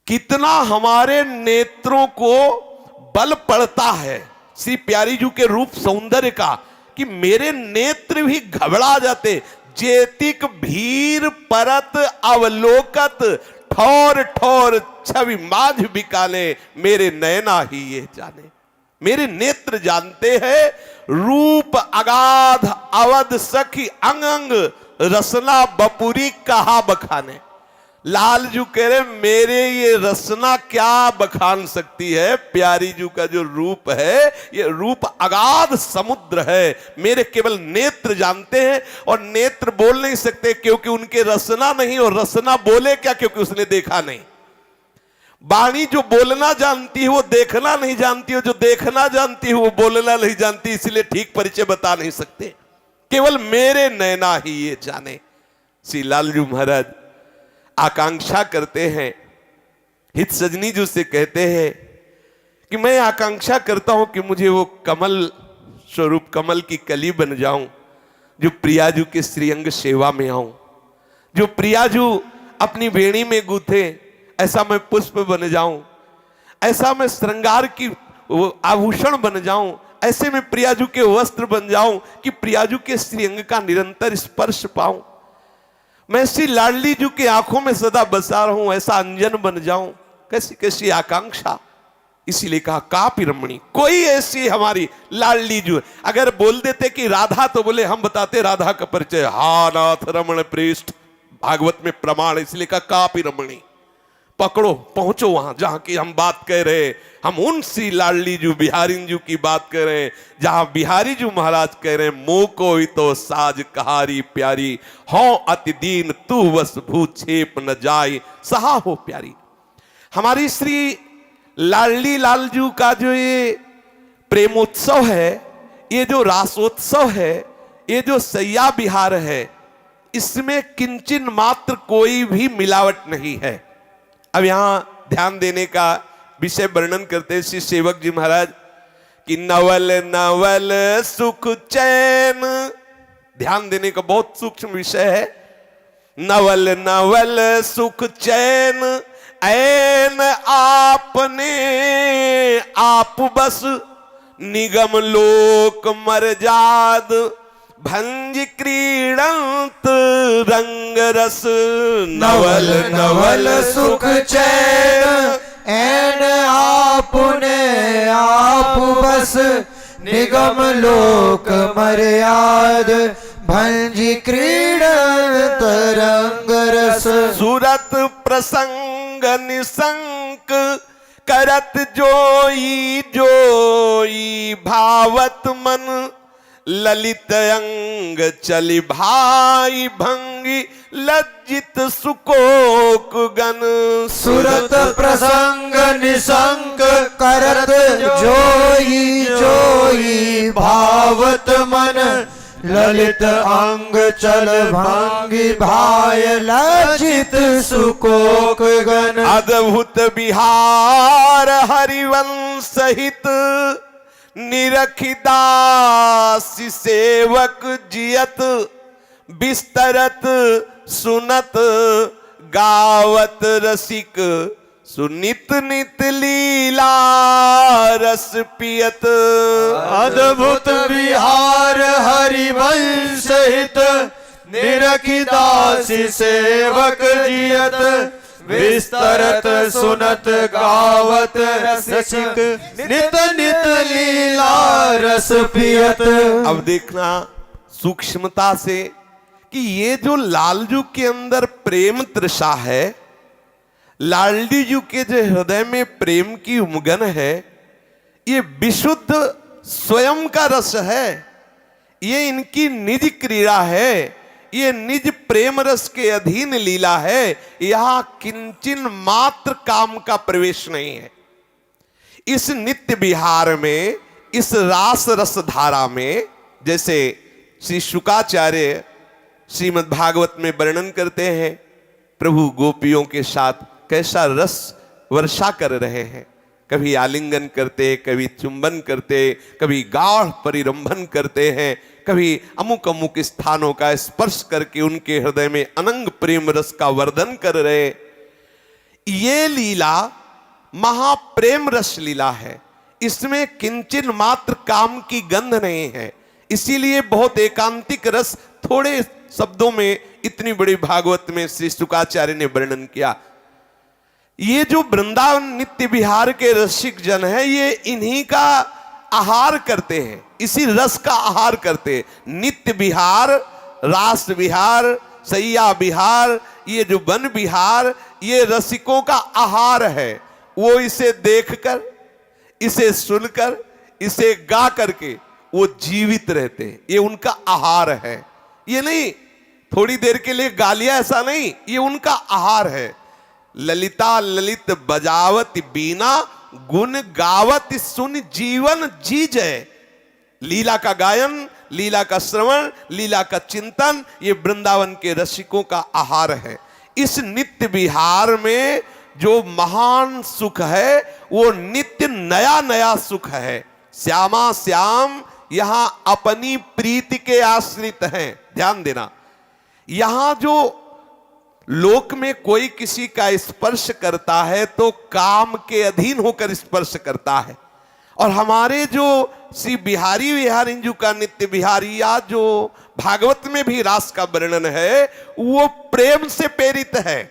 कितना हमारे नेत्रों को बल पड़ता है श्री प्यारी जू के रूप सौंदर्य का, कि मेरे नेत्र भी घबरा जाते। जेतिक भीर परत अवलोकत ठौर ठौर छवि माझ बिकाले, मेरे नैना ही ये जाने। मेरे नेत्र जानते हैं रूप अगाध अवध सखी अंग अंग, रसना बपुरी कहा बखाने। लालजू कह रहे मेरे ये रसना क्या बखान सकती है। प्यारी जू का जो रूप है ये रूप अगाध समुद्र है, मेरे केवल नेत्र जानते हैं। और नेत्र बोल नहीं सकते क्योंकि उनके रसना नहीं, और रसना बोले क्या क्योंकि उसने देखा नहीं। वाणी जो बोलना जानती है वो देखना नहीं जानती है, जो देखना जानती है वो बोलना नहीं जानती, इसलिए ठीक परिचय बता नहीं सकते। केवल मेरे नैना ही ये जाने। श्री लालजू महाराज आकांक्षा करते हैं, हित सजनी जो से कहते हैं कि मैं आकांक्षा करता हूं कि मुझे वो कमल स्वरूप कमल की कली बन जाऊं, जो प्रियाजू के श्रीअंग सेवा में आऊं, जो प्रियाजू अपनी वेणी में गूथे ऐसा मैं पुष्प बन जाऊं, ऐसा मैं श्रृंगार की आभूषण बन जाऊं, ऐसे मैं प्रियाजू के वस्त्र बन जाऊं कि प्रियाजू के श्रीअंग का निरंतर स्पर्श पाऊं। मैं श्री लाडली जू की आंखों में सदा बसा रहूं, ऐसा अंजन बन जाऊं। कैसी कैसी आकांक्षा। इसीलिए कहा कापि रमणी, कोई ऐसी हमारी लाडली जू। अगर बोल देते कि राधा तो बोले हम बताते राधा का परिचय, हा नाथ रमण पृष्ठ, भागवत में प्रमाण। इसलिए कहा कापि रमणी, पकड़ो पहुंचो वहां जहां की हम बात कह रहे। हम उन श्री लाडली जू बिहारिन जू की बात कर रहे हैं, जहां बिहारी जू महाराज कह रहे हैं मोह को ही तो साज कहारी प्यारी, हो अति दीन तू वस भू छेप न जाय सहा हो प्यारी। हमारी श्री लाडली लालजू का जो ये प्रेमोत्सव है, ये जो रासोत्सव है, ये जो सैया बिहार है, इसमें किंचन मात्र कोई भी मिलावट नहीं है। अब यहां ध्यान देने का विषय वर्णन करते हैं श्री सेवक जी महाराज कि नवल नवल सुख चैन। ध्यान देने का बहुत सूक्ष्म विषय है। नवल नवल सुख चैन ऐन आपने आप बस, निगम लोक मरजाद भंज क्रीडंत रंग रस। नवल नवल सुख चैन ऐन आपने आप बस, निगम लोक मर्याद भंजी क्रीडंत रंग रस। सूरत प्रसंग निसंक करत जोई जोई भावत मन, ललित अंग चली भाई भंगी लज्जित सुकोक गण। सुरत प्रसंग निसंक करत जोई जोई भावत मन, ललित अंग चल भंगी भाय लज्जित सुकोक गण। अद्भुत बिहार हरिवंश सहित, निरखिदास सेवक जियत, बिस्तरत सुनत गावत रसिक सुनित नित लीला रस पियत, अद्भुत विहार हरिवंश हित, निरखी दासी सेवक जियत, विस्तरत सुनत गावत रसिक, नित नित लीला रस पियत। अब देखना सूक्ष्मता से कि ये जो लालजू के अंदर प्रेम तृषा है, लालडी जू के जो हृदय में प्रेम की उमगन है, ये विशुद्ध स्वयं का रस है, ये इनकी निज क्रीड़ा है, ये निज प्रेम रस के अधीन लीला है। यहां किंचिन मात्र काम का प्रवेश नहीं है। इस नित्य विहार में, इस रास रस धारा में, जैसे श्री शुकाचार्य श्रीमद् भागवत में वर्णन करते हैं, प्रभु गोपियों के साथ कैसा रस वर्षा कर रहे हैं। कभी आलिंगन करते, कभी चुंबन करते, कभी गाढ़ परिरंभन करते हैं, कभी अमुक अमुक स्थानों का स्पर्श करके उनके हृदय में अनंग प्रेम रस का वर्धन कर रहे। ये लीला महाप्रेम रस लीला है, इसमें किंचन मात्र काम की गंध नहीं है। इसीलिए बहुत एकांतिक रस थोड़े शब्दों में इतनी बड़ी भागवत में श्री शुकाचार्य ने वर्णन किया। ये जो वृंदावन नित्य विहार के रसिक जन है, ये इन्हीं का आहार करते हैं, इसी रस का आहार करते हैं। नित्य विहार, रास विहार, सैया विहार, ये जो वन विहार, ये रसिकों का आहार है। वो इसे देखकर, इसे सुनकर, इसे गा करके वो जीवित रहते हैं, ये उनका आहार है। ये नहीं थोड़ी देर के लिए गा लिया, ऐसा नहीं, ये उनका आहार है। ललिता ललित बजावत बीना, गुण गावत सुन जीवन जी जय। लीला का गायन, लीला का श्रवण, लीला का चिंतन, ये वृंदावन के रसिकों का आहार है। इस नित्य विहार में जो महान सुख है, वो नित्य नया नया सुख है। श्यामा श्याम यहां अपनी प्रीति के आश्रित हैं। ध्यान देना, यहां जो लोक में कोई किसी का स्पर्श करता है तो काम के अधीन होकर स्पर्श करता है, और हमारे जो श्री बिहारी विहारिंजू का नित्य विहारी, या जो भागवत में भी रास का वर्णन है, वो प्रेम से प्रेरित है।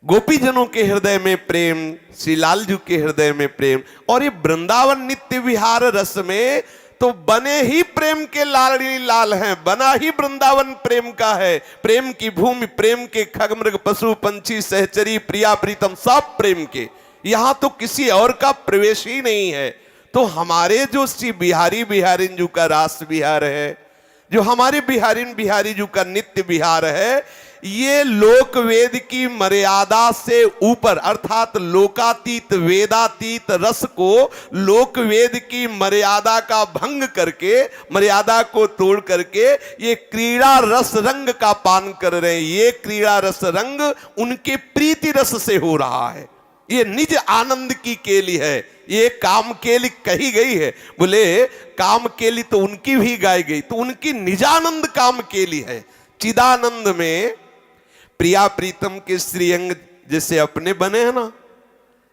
गोपी जनों के हृदय में प्रेम, श्री लालजू के हृदय में प्रेम, और ये वृंदावन नित्य विहार रस में तो बने ही प्रेम के लाड़ी लाल हैं, बना ही वृंदावन प्रेम का है। प्रेम की भूमि, प्रेम के खगमृग पशु पंछी सहचरी प्रिया प्रीतम सब प्रेम के, यहां तो किसी और का प्रवेश ही नहीं है। तो हमारे जो श्री बिहारी बिहारिंजू का रास विहार है, जो हमारे बिहारिन बिहारीजू का नित्य विहार है, ये लोक वेद की मर्यादा से ऊपर, अर्थात लोकातीत वेदातीत रस को लोक वेद की मर्यादा का भंग करके, मर्यादा को तोड़ करके ये क्रीड़ा रस रंग का पान कर रहे हैं। ये क्रीड़ा रस रंग उनके प्रीति रस से हो रहा है। ये निज आनंद की केली है, ये काम केली कही गई है। बोले काम केली तो उनकी भी गाई गई, तो उनकी निजानंद काम केली है। चिदानंद में प्रिया प्रीतम के श्रीअंग जैसे अपने बने हैं ना,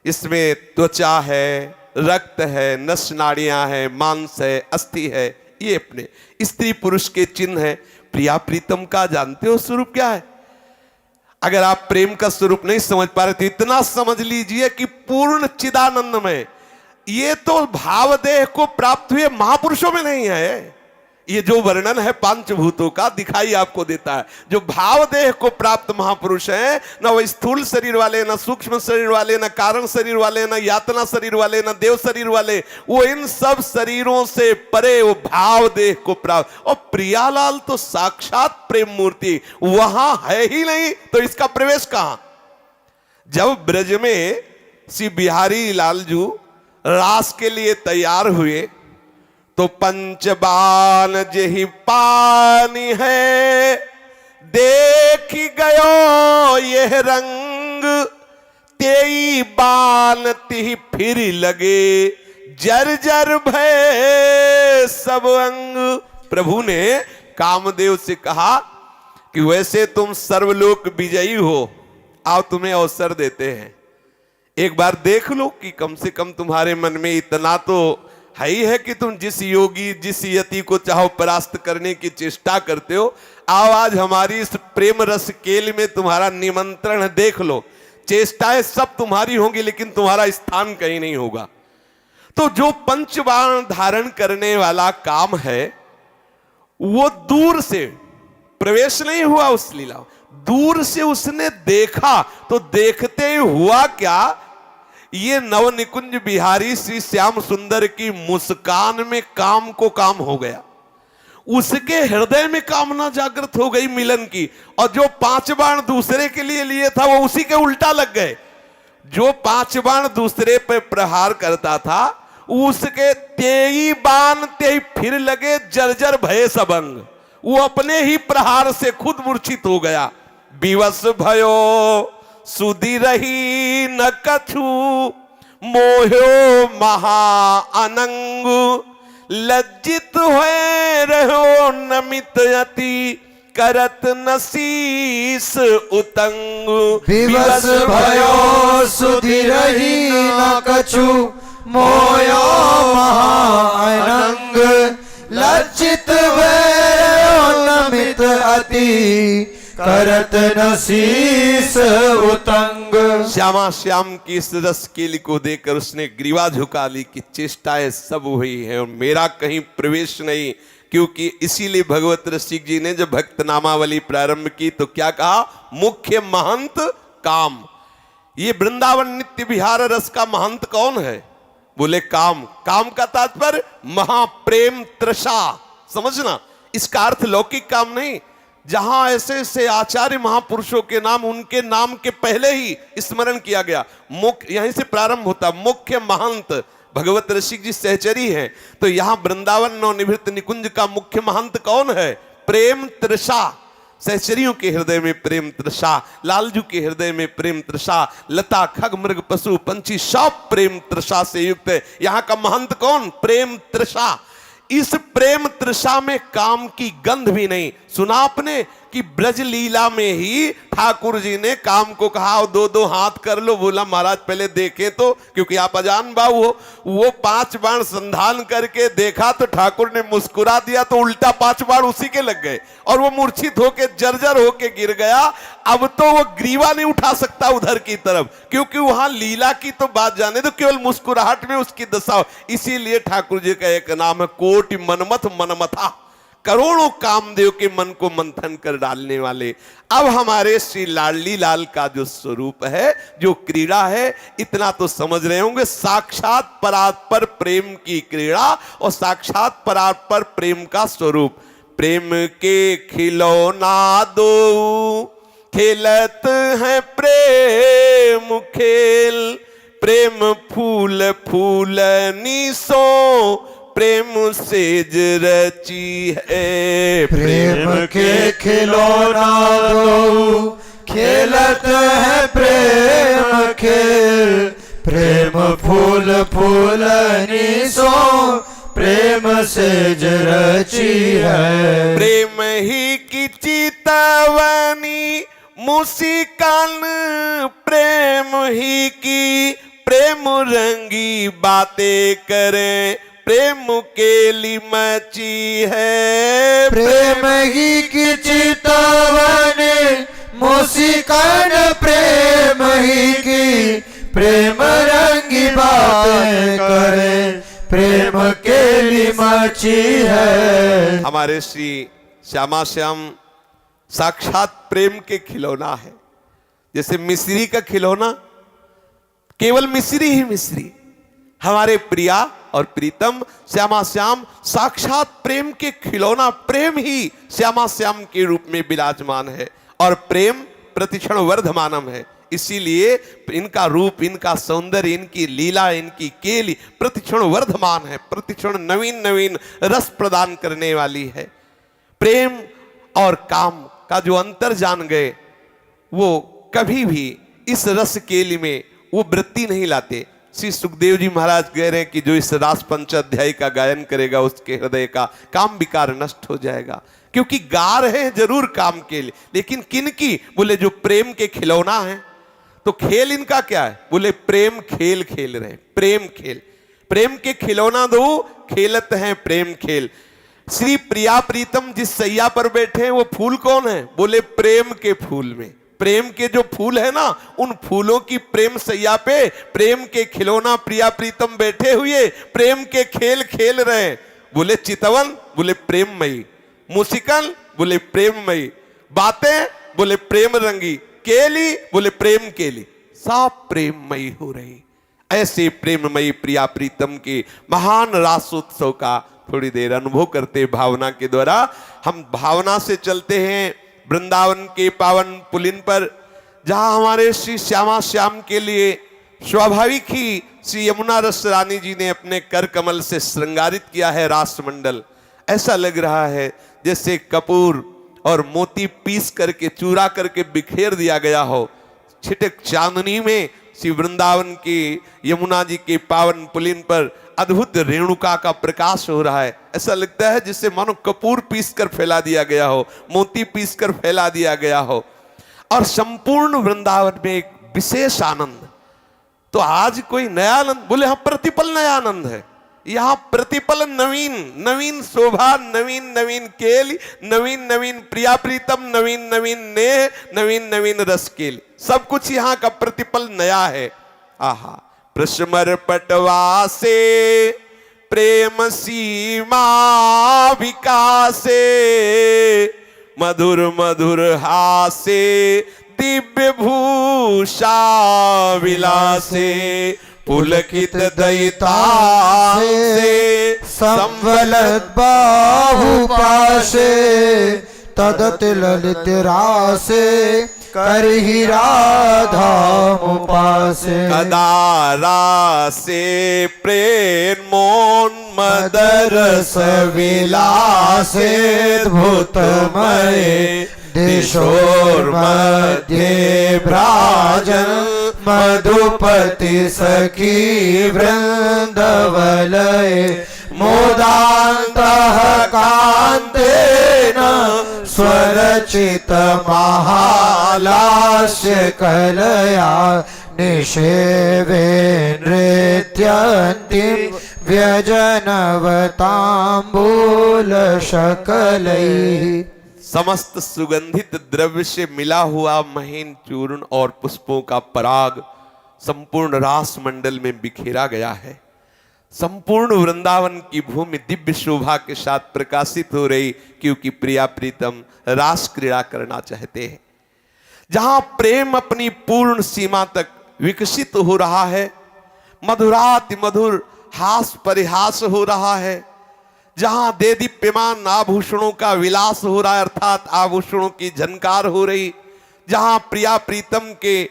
इसमें त्वचा है, रक्त है, नस नाड़ियां है, मांस है, अस्थि है, ये अपने स्त्री पुरुष के चिन्ह है। प्रिया प्रीतम का जानते हो स्वरूप क्या है? अगर आप प्रेम का स्वरूप नहीं समझ पा रहे तो इतना समझ लीजिए कि पूर्ण चिदानंद में, ये तो भावदेह को प्राप्त हुए महापुरुषों में नहीं है। ये जो वर्णन है पंचभूतों का दिखाई आपको देता है। जो भाव देह को प्राप्त महापुरुष हैं, ना वो स्थूल शरीर वाले, ना सूक्ष्म शरीर वाले, ना कारण शरीर वाले, ना यातना शरीर वाले, ना देव शरीर वाले, वो इन सब शरीरों से परे वो भाव देह को प्राप्त। और प्रियालाल तो साक्षात प्रेम मूर्ति वहां है ही नहीं, तो इसका प्रवेश कहां? जब ब्रज में श्री बिहारी लालजू रास के लिए तैयार हुए तो पंचबान जेहि पानी है, देख गयो यह रंग, तेई बान तिहि फिर लगे, जर जर भय सब अंग। प्रभु ने कामदेव से कहा कि वैसे तुम सर्वलोक विजयी हो, आओ तुम्हें अवसर देते हैं। एक बार देख लो कि कम से कम तुम्हारे मन में इतना तो है ही है कि तुम जिस योगी जिस यति को चाहो परास्त करने की चेष्टा करते हो। आओ आज हमारी इस प्रेम रस केल में तुम्हारा निमंत्रण देख लो। चेष्टाएं सब तुम्हारी होंगी लेकिन तुम्हारा स्थान कहीं नहीं होगा। तो जो पंचबाण धारण करने वाला काम है वो दूर से प्रवेश नहीं हुआ उस लीला, दूर से उसने देखा। तो देखते ही हुआ क्या, ये नवनिकुंज बिहारी श्री श्याम सुंदर की मुस्कान में काम को काम हो गया। उसके हृदय में कामना जागृत हो गई मिलन की। और जो 5 बाण दूसरे के लिए था वो उसी के उल्टा लग गए। जो 5 बाण दूसरे पे प्रहार करता था उसके 23 बाण ते फिर लगे जर्जर भये सबंग। वो अपने ही प्रहार से खुद मूर्छित हो गया। विवश भयो सुधि रही न कछु, मोहो महा अनंग। लज्जित हुए रहो नमित अति, करत नसीस उतंग। विवश भयो सुधि रही न कछु, मोयो महाअनंग। लज्जित हुए नमित अति, करत नसीस उतंग। श्यामा श्याम की इस रस केली को देखकर उसने ग्रीवा झुका ली कि चेष्टाएं सब हुई है और मेरा कहीं प्रवेश नहीं। क्योंकि इसीलिए भगवत रसिक जी ने जब भक्त नामावली प्रारंभ की तो क्या कहा, मुख्य महंत काम। ये वृंदावन नित्य विहार रस का महंत कौन है? बोले काम। काम का तात्पर्य महाप्रेम तृषा। समझना, इसका अर्थ लौकिक काम नहीं। जहां ऐसे ऐसे आचार्य महापुरुषों के नाम उनके नाम के पहले ही स्मरण किया गया, मुख्य यहीं से प्रारंभ होता। मुख्य महंत भगवत रसिक जी सहचरी हैं। तो यहां वृंदावन नवनिवृत्त निकुंज का मुख्य महंत कौन है? प्रेम तृषा। सहचरियों के हृदय में प्रेम तृषा, लालजू के हृदय में प्रेम तृषा, लता खग मृग पशु पंछी सब प्रेम तृषा से युक्त है। यहां का महंत कौन? प्रेम तृषा। इस प्रेम तृषा में काम की गंध भी नहीं। सुना आपने कि ब्रज लीला में ही ठाकुर जी ने काम को कहा 2-2 हाथ कर लो। बोला महाराज पहले देखें तो, क्योंकि आप अजान बाबू हो। वो 5 बाण संधान करके देखा तो ठाकुर ने मुस्कुरा दिया तो उल्टा 5 बाण उसी के लग गए और वो मूर्छित होके जर्जर होके गिर गया। अब तो वो ग्रीवा नहीं उठा सकता उधर की तरफ, क्योंकि वहां लीला की तो बात जाने दो, केवल मुस्कुराहट में उसकी दशा हो। इसीलिए ठाकुर जी का एक नाम है कोटि मनमथ मनमथा, करोड़ों कामदेव के मन को मंथन कर डालने वाले। अब हमारे श्री लाडली लाल का जो स्वरूप है, जो क्रीड़ा है, इतना तो समझ रहे होंगे, साक्षात परात्पर प्रेम की क्रीड़ा और साक्षात परात्पर प्रेम का स्वरूप। प्रेम के खिलौना दो खेलत है प्रेम खेल, प्रेम फूल फूल निसो प्रेम सेज रची है। प्रेम के खिलौना दो खेलत है प्रेम खेल, प्रेम फूल फूल निसो प्रेम सेज रची है। प्रेम ही की चितवनी मुस्कान, प्रेम ही की प्रेम रंगी बातें करें, प्रेम केली मची है। प्रेम ही की चितवनी मुस्कान, प्रेम ही की प्रेम रंगी बातें करे, प्रेम केली मची है। हमारे श्री श्यामा श्याम साक्षात प्रेम के खिलौना है। जैसे मिश्री का खिलौना केवल मिश्री ही मिश्री, हमारे प्रिया और प्रीतम श्यामा श्याम साक्षात प्रेम के खिलौना, प्रेम ही श्यामा श्याम के रूप में विराजमान है और प्रेम प्रतिक्षण वर्धमानम है। इसीलिए इनका रूप, इनका सौंदर्य, इनकी लीला, इनकी केली प्रतिक्षण वर्धमान है, प्रतिक्षण नवीन नवीन रस प्रदान करने वाली है। प्रेम और काम का जो अंतर जान गए वो कभी भी इस रस केली में वो वृत्ति नहीं लाते। श्री सुखदेव जी महाराज कह रहे हैं कि जो इस रास पंचाध्याय का गायन करेगा उसके हृदय का काम विकार नष्ट हो जाएगा। क्योंकि गा रहे हैं जरूर काम के लिए, लेकिन किन की? बोले जो प्रेम के खिलौना है। तो खेल इनका क्या है? बोले प्रेम खेल खेल रहे, प्रेम खेल, प्रेम के खिलौना दो, खेलत हैं प्रेम खेल। श्री प्रिया प्रीतम जिस सैया पर बैठे हैं वो फूल कौन है? बोले प्रेम के फूल में, प्रेम के जो फूल है ना, उन फूलों की प्रेम सैया पे प्रेम के खिलौना प्रिया प्रीतम बैठे हुए प्रेम के खेल खेल रहे हैं। बोले चितवन, बोले प्रेममयी, मुस्कान, बोले प्रेममयी, बातें, बोले प्रेम रंगी, केली, बोले प्रेम केली, सब प्रेममयी हो रही। ऐसे प्रेममयी प्रिया प्रीतम के महान रासोत्सव का थोड़ी देर अनुभव करते भावना के द्वारा। हम भावना से चलते हैं वृंदावन के पावन पुलिन पर, जहां हमारे श्री श्यामा श्याम के लिए स्वाभाविक ही श्री यमुना रस रानी जी ने अपने कर कमल से श्रृंगारित किया है रास मंडल। ऐसा लग रहा है जैसे कपूर और मोती पीस करके चूरा करके बिखेर दिया गया हो। छिटक चांदनी में श्री वृंदावन के यमुना जी के पावन पुलिन पर अद्भुत रेणुका का प्रकाश हो रहा है। ऐसा लगता है जिससे मानो कपूर पीस कर फैला दिया गया हो, मोती पीस कर फैला दिया गया हो, और संपूर्ण वृंदावन में एक विशेष आनंद। तो आज कोई नया आनंद? बोले हाँ, प्रतिपल नया आनंद है। यहां प्रतिपल नवीन नवीन शोभा, नवीन नवीन केली, नवीन नवीन प्रिया प्रीतम, नवीन नवीन नेह, नवीन नवीन रस केली, सब कुछ यहाँ का प्रतिपल नया है। आहा, प्रस्मर पटवा से प्रेम सीमा विकासे, मधुर मधुर हासे दिव्य भूषा विलासे, पुलकित दयिता से संवलत बाहु पाशे, तदत ललित रासे करहि राधा मुपासे, कदारा से प्रेमोन मदरस विलासे, भूतमय दिशोर मध्य भ्राजन, मधुपति सखी वृंदवलय, मोदान्तः कान्तेन स्वरचित महालास्य कलया, निषेवे नृत्यन्तिं व्यजनवताम्बूल शकलैः। समस्त सुगंधित द्रव्य से मिला हुआ महीन चूर्ण और पुष्पों का पराग संपूर्ण रास मंडल में बिखेरा गया है। संपूर्ण वृंदावन की भूमि दिव्य शोभा के साथ प्रकाशित हो रही, क्योंकि प्रिया प्रीतम रास क्रीड़ा करना चाहते हैं। जहां प्रेम अपनी पूर्ण सीमा तक विकसित हो रहा है, मधुराति मधुर हास परिहास हो रहा है, जहां देदीप्यमान आभूषणों का विलास हो रहा है, अर्थात आभूषणों की झनकार हो रही, जहां प्रिया प्रीतम के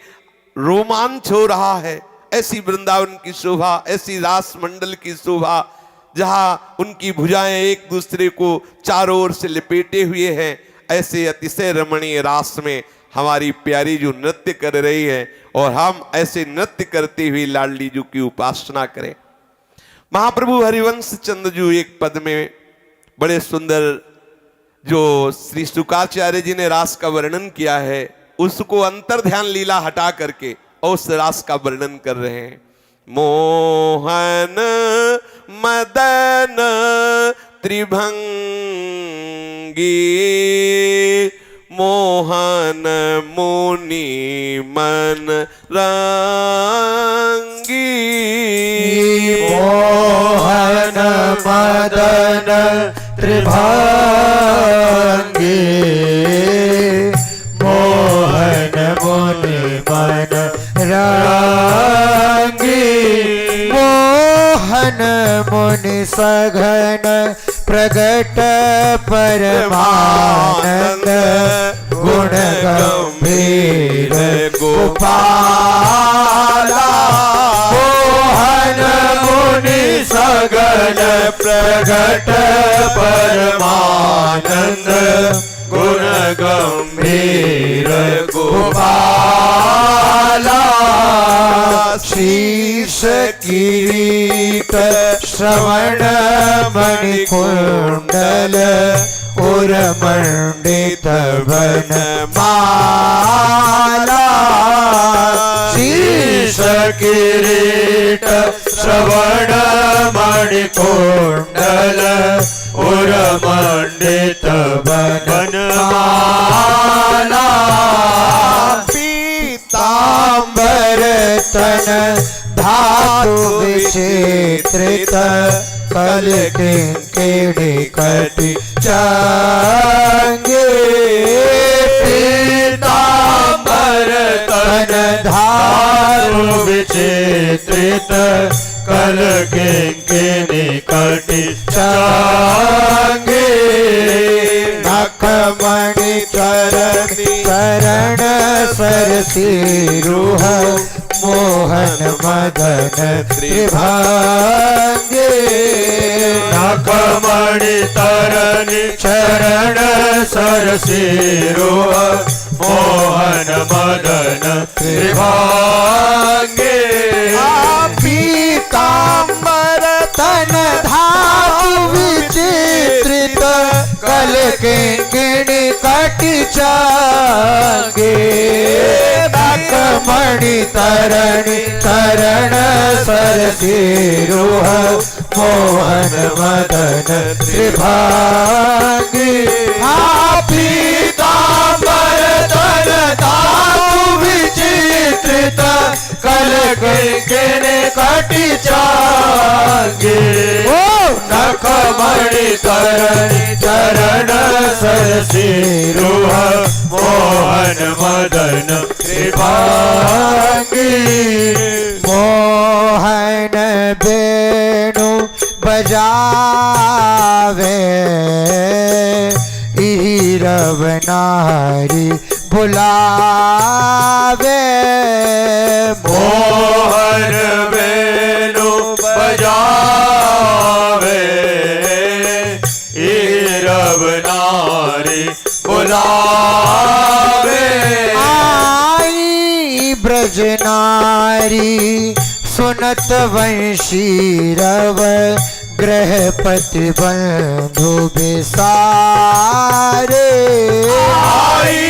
रोमांच हो रहा है, ऐसी वृंदावन की शोभा, ऐसी रास मंडल की शोभा, जहां उनकी भुजाएं एक दूसरे को चारों ओर से लपेटे हुए हैं, ऐसे अतिशय रमणीय रास में हमारी प्यारी जो नृत्य कर रही है, और हम ऐसे नृत्य करते हुए लाडली जी की उपासना करें। महाप्रभु हरिवंश चंद्र जी एक पद में बड़े सुंदर जो श्री शुकाचार्य जी ने रास का वर्णन किया है, उसको अंतर ध्यान लीला हटा करके और उस रास का वर्णन कर रहे हैं। मोहन मदन त्रिभंगी, मोहन मुनि मन रंगी, मोहन मदन त्रिभंगी, मोहन मुनि मन रंगी, मोहन मुनि सघन प्रगट परमानंद, गुण गंभीर गोपाला, मोहन मुनि सघन प्रगट परमानंद, गुण गंभीर गोपाला, शीर्ष किरीट श्रवण मणिकुंडल, उर्मंडित वनमाला, किरीट श्रवण मणिकुंडल उर्मंडित वनमाला पीतांबर तन धातु विचित्रित कल किंकिणी कटि चांगे पीतांबर तन धातु विचित्रित कल किंकिणी कटि चांगे नखमणि चरण सरसिरुह मोहन मदन त्रिभंगे नखमणि चरण सरसिरुह मोहन मदन त्रिभंगे पीतांबर तन धातु विचित्रित कल किंकिणी कटि चांगे नखमणि चरण सरसिरुह मोहन मदन त्रिभंगे पीतांबर तन धातु विचित्रित कल किंकिणी कटि चांगे नखमणि चरण सरसिरुह मोहन मदन त्रिभंगे मोहन वेणु बजावे ईरव नारी बुलावे मोहन वेणु बजावे ईरव नारी बुलावे आई ब्रज नारी सुनत वंशी रव गृहपति बंधु बिसारे आई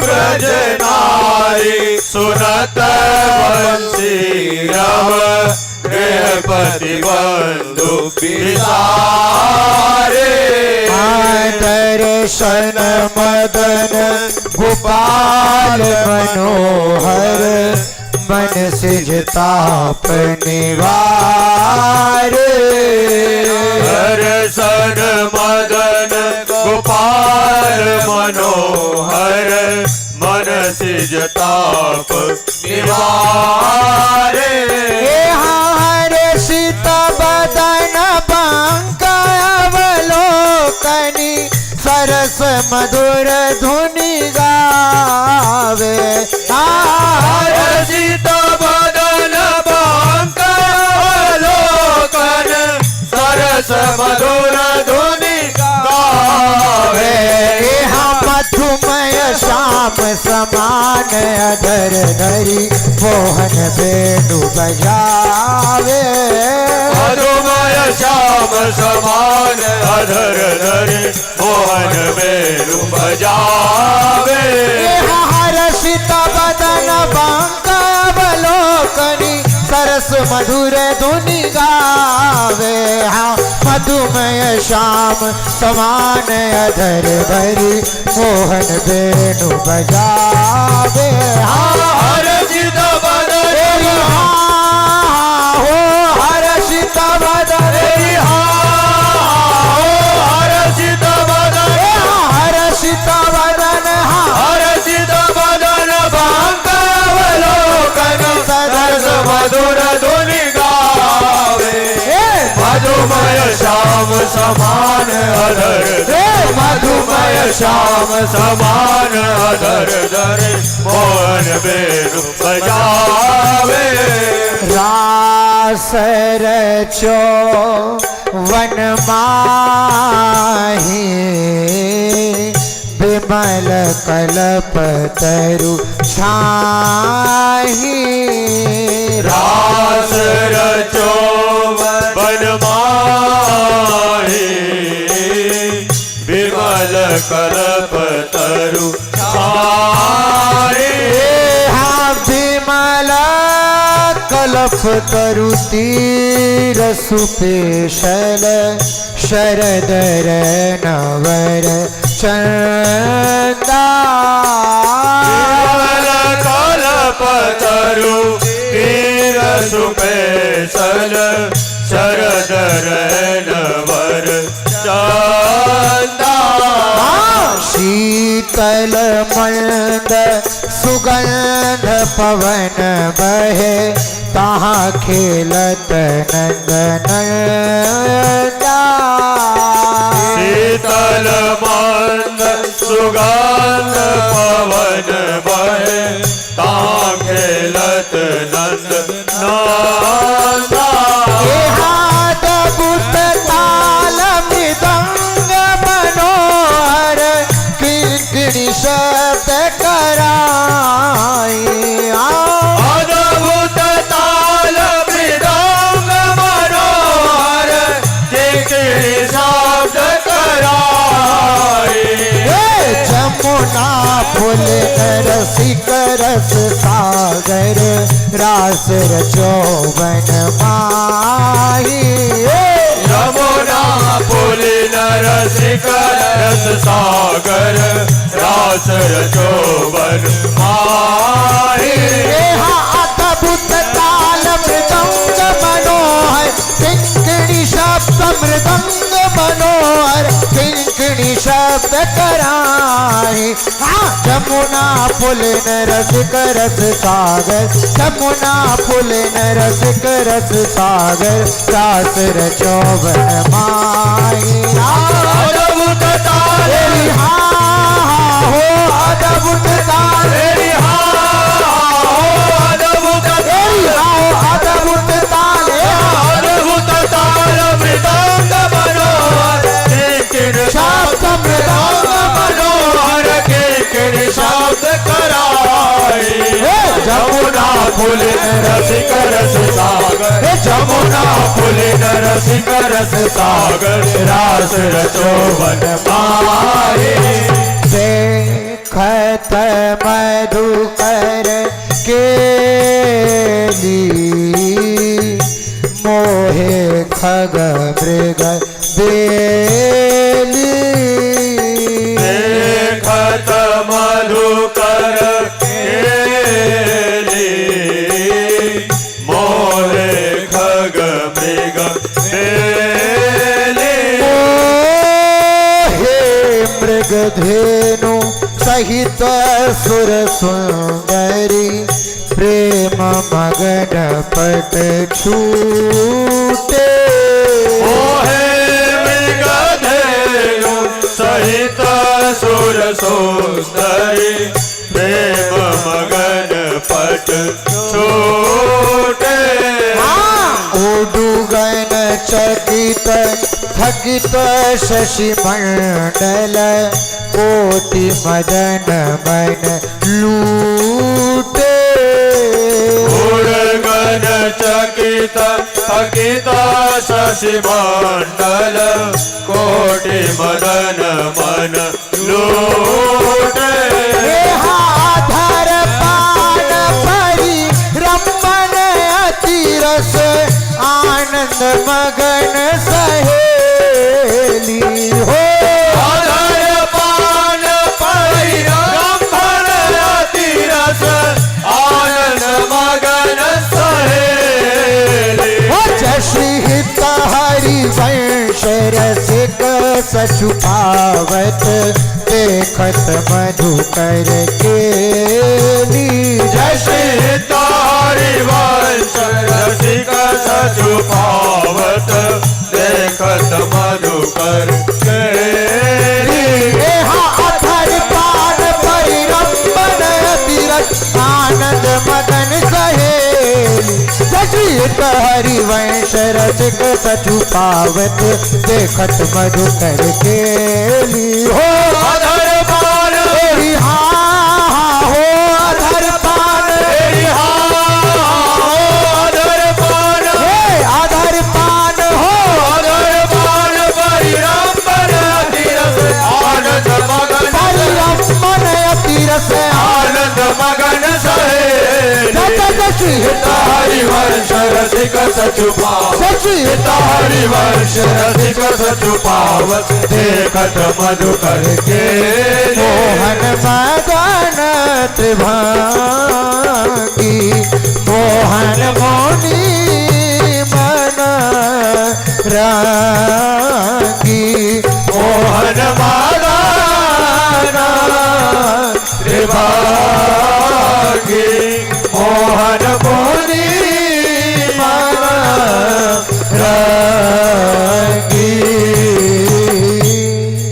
ब्रज नारी सुनत वंशी रव गृहपति बंधु बिसारे दर्शन मदन गोपाल मनोहर मन सिजताप निवारे दर्शन मदन गोपाल मनोहर मन सिजताप निवारे हर्षित बदन पंकवलोकनि सरस मधुर धुनि गावे हर्षित बदन पंकवलोकन सरस मधुर धुनि गावे मधुमय श्याम समान अधर धरी मोहन वेणु बजावे मधुमय श्याम समान अधर धरी मोहन वेणु बजावे हर्षित बदन पंकवलोकनि सरस मधुर धुनि गावे मधुमय श्याम समान अधर धरी मोहन वेणु बजावे हर्षित बदन हो हर्षित बदन हर्षित बदन हर्षित बदन हर्षित बदन पंकवलोकन सरस मधुर धुनि गावे मधुमय श्याम समान अधर मधुमय श्याम समान अधर धरे मोहन वेणु बजावे रास रचो वन माही विमल कल्प तरु छाही रास रचो वन माही विमल कल्प तरु छाही विमल तरु तीर सुपेशल शरदर नवर चंदा कल्पतरु तीर सुपेशल शरदर नवर चंदा शीतल मंद सुगंध पवन बहे तहाँ खेलत नंदनंदा शीतल मंद सुगंध पवन बहे तां खेलत नंद नंदा बुत ताल मृदंग मनोहर किंकिणी शब्द कराई अद्भुत ताल मृदंग मनोहर किंकिणी शब्द कराई जमुना फुल रसिक रस सागर रास चौवन माही यमुना पुलिन रसिक रस सागर रास चौवन माही अद्भुत ताल मृदंग मनोहर किंकिणी शब्द मृदंग मनोहर किंकिणी शब्द कराई जमुना फुलिन रसिक रस सागर जमुना फुलिन रसिक रस सागर रास चौवन माई अद्भुत ताल हो अद्भुत ताल अद्भुत अद्भुत ताल अद्भुत ताल मृदंग मनोहर किंकिणी शब्द मृदंग मनोहर किंकिणी शब्द कराई जमुना फुलिन रसिक रस सागर जमुना फुलिन रसिक रस सागर रास चौवन माही देखत मधुकर केली मोहे खग मृग बेली देखत मधुकर केली मोहे खग मृग बेली हे मृग धेनु सहित सुर सुंदरी प्रेम मगन पट छूटे मोहे मृगधेनु सहित सुर सुंदरी प्रेम मगन पट छूटे उडुगन चकित थकित शशि मंडल कोटि मदन मन लूटे उड़गन चकित थकित शशि मंडल कोटि मदन मन लूटे आधार पान परी रमन अति रस आनंद मगन सहेली हो आधार पान परी रमन अति रस आनंद मगन सहेली जश्री हित हरि वंश रसिक सछुपावत देखत मधुकर केली जश्री तारी वंश रसिक सछुपावत देखत मधुकर केली अधर पान परिरंबन तिरस आनंद मदन सहेली जश्री हरि वंश रसिक सछुपावत देखत मधुकर केली हो अधर पान हो अधर पान अधर पान अधर पान हो अधर पान परिरंबन तिरस आनंद मगन परिरंबन तिरस आनंद मगन सहेली जत श्री हरि वंश वंश रसिक सचु पावत सची तारी वंश रसिक सचु पावत देखत मधुकर के मोहन मदन त्रिभंगी मोहन मोनी मन रंगी मोहन मदन त्रिभंगी मोहन मोनी मन रंगी।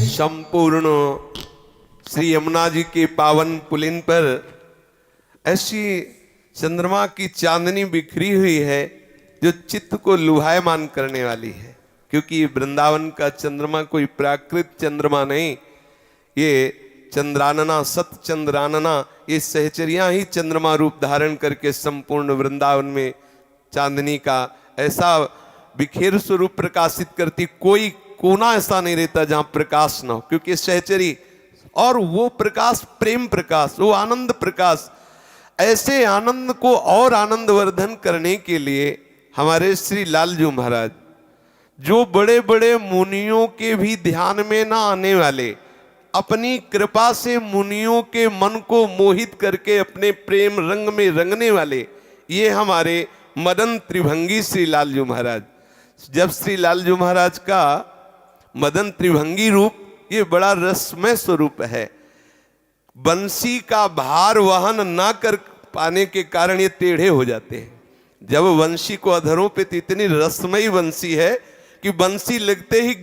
संपूर्ण श्री यमुना जी के पावन पुलिन पर ऐसी चंद्रमा की चांदनी बिखरी हुई है जो चित्त को लुभायमान करने वाली है, क्योंकि वृंदावन का चंद्रमा कोई प्राकृत चंद्रमा नहीं, ये चंद्रानना सत चंद्रानना ये सहचरियां ही चंद्रमा रूप धारण करके संपूर्ण वृंदावन में चांदनी का ऐसा बिखेर स्वरूप प्रकाशित करती। कोई कोना ऐसा नहीं रहता जहां प्रकाश न हो, क्योंकि सहचरी और वो प्रकाश प्रेम प्रकाश, वो आनंद प्रकाश। ऐसे आनंद को और आनंदवर्धन करने के लिए हमारे श्री लालजू महाराज, जो बड़े बड़े मुनियों के भी ध्यान में ना आने वाले, अपनी कृपा से मुनियों के मन को मोहित करके अपने प्रेम रंग में रंगने वाले, ये हमारे मदन त्रिभंगी श्री लालजू महाराज। जब श्री लालजू महाराज का मदन त्रिभंगी रूप ये बड़ा रसमय स्वरूप है। बंसी का भार वहन ना कर पाने के कारण ये टेढ़े हो जाते हैं। जब बंसी को अधरों पे तो इतनी रसमयी बंसी है कि बंसी लगते ही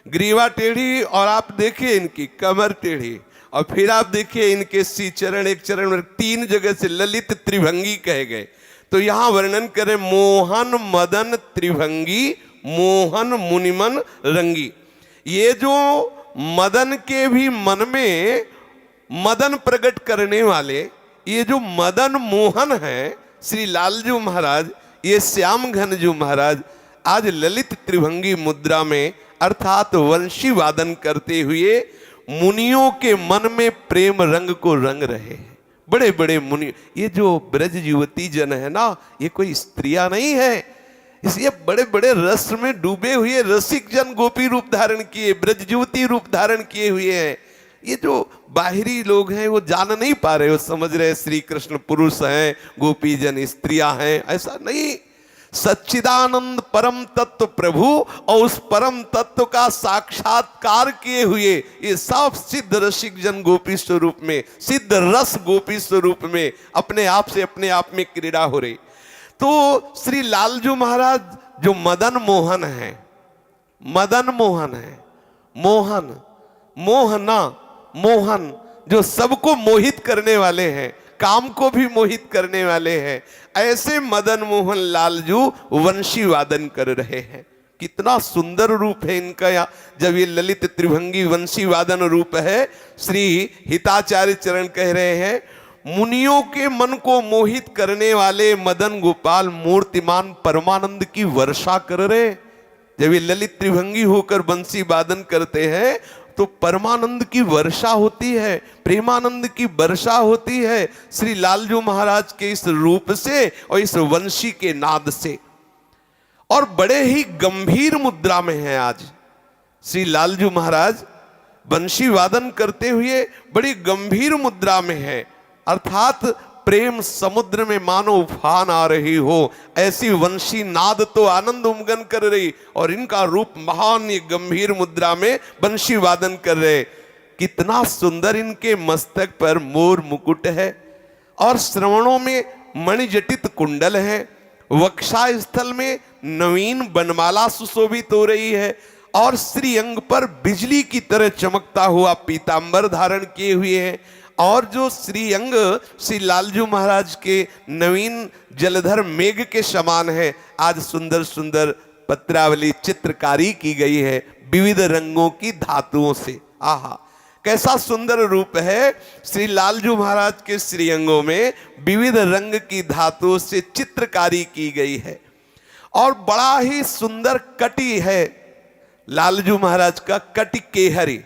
ग्रीवा टेढ़ी और आप देखिए इनकी कमर टेढ़ी, और फिर आप देखिए इनके सी चरण, एक चरण में 3 जगह से ललित त्रिभंगी कहे गए। तो यहां वर्णन करें मोहन मदन त्रिभंगी मोहन मुनिमन रंगी। ये जो मदन के भी मन में मदन प्रकट करने वाले ये जो मदन मोहन हैं श्री लालजू महाराज, ये श्याम घनजू महाराज आज ललित त्रिभंगी मुद्रा में अर्थात वंशी वादन करते हुए मुनियों के मन में प्रेम रंग को रंग रहे हैं। बड़े बड़े मुनि, ये जो ब्रज युवती जन है ना, ये कोई स्त्रियां नहीं है, इसलिए बड़े बड़े रस में डूबे हुए रसिक जन गोपी रूप धारण किए, ब्रज युवती रूप धारण किए हुए हैं। ये जो बाहरी लोग हैं वो जान नहीं पा रहे, वो समझ रहे श्री कृष्ण पुरुष हैं, गोपी जन स्त्रियां हैं, ऐसा नहीं। सच्चिदानंद परम तत्व प्रभु और उस परम तत्व का साक्षात्कार किए हुए ये सब सिद्ध रसिक जन गोपी स्वरूप में, सिद्ध रस गोपी स्वरूप में अपने आप से अपने आप में क्रीड़ा हो रही। तो श्री लालजू महाराज जो मदन मोहन है, मदन मोहन है, मोहन मोहना मोहन, जो सबको मोहित करने वाले हैं, काम को भी मोहित करने वाले हैं, ऐसे मदन मोहन लालजू वंशी वादन कर रहे हैं। कितना सुंदर रूप है इनका। या जब ये ललित त्रिभंगी वंशी वादन रूप है, श्री हिताचार्य चरण कह रहे हैं मुनियों के मन को मोहित करने वाले मदन गोपाल मूर्तिमान परमानंद की वर्षा कर रहे। जब ये ललित त्रिभंगी होकर बंसी वादन करते हैं तो परमानंद की वर्षा होती है, प्रेमानंद की वर्षा होती है श्री लालजू महाराज के इस रूप से और इस वंशी के नाद से। और बड़े ही गंभीर मुद्रा में है आज श्री लालजू महाराज, बंशी वादन करते हुए बड़ी गंभीर मुद्रा में है, अर्थात प्रेम समुद्र में मानो उफान आ रही हो, ऐसी वंशी नाद तो आनंद उमगन कर रही, और इनका रूप महान ये गंभीर मुद्रा में वंशी वादन कर रहे। कितना सुंदर इनके मस्तक पर मोर मुकुट है, और श्रवणों में मणिजटित कुंडल है, वक्षा स्थल में नवीन बनमाला सुशोभित हो रही है, और श्री अंग पर बिजली की तरह चमकता हुआ पीतांबर धारण किए हुए हैं। और जो श्री अंग श्री लालजू महाराज के नवीन जलधर मेघ के समान है, आज सुंदर सुंदर पत्रावली चित्रकारी की गई है विविध रंगों की धातुओं से। आहा, कैसा सुंदर रूप है श्री लालजू महाराज के श्री अंगों में विविध रंग की धातुओं से चित्रकारी की गई है, और बड़ा ही सुंदर कटी है लालजू महाराज का, कटी केहरी।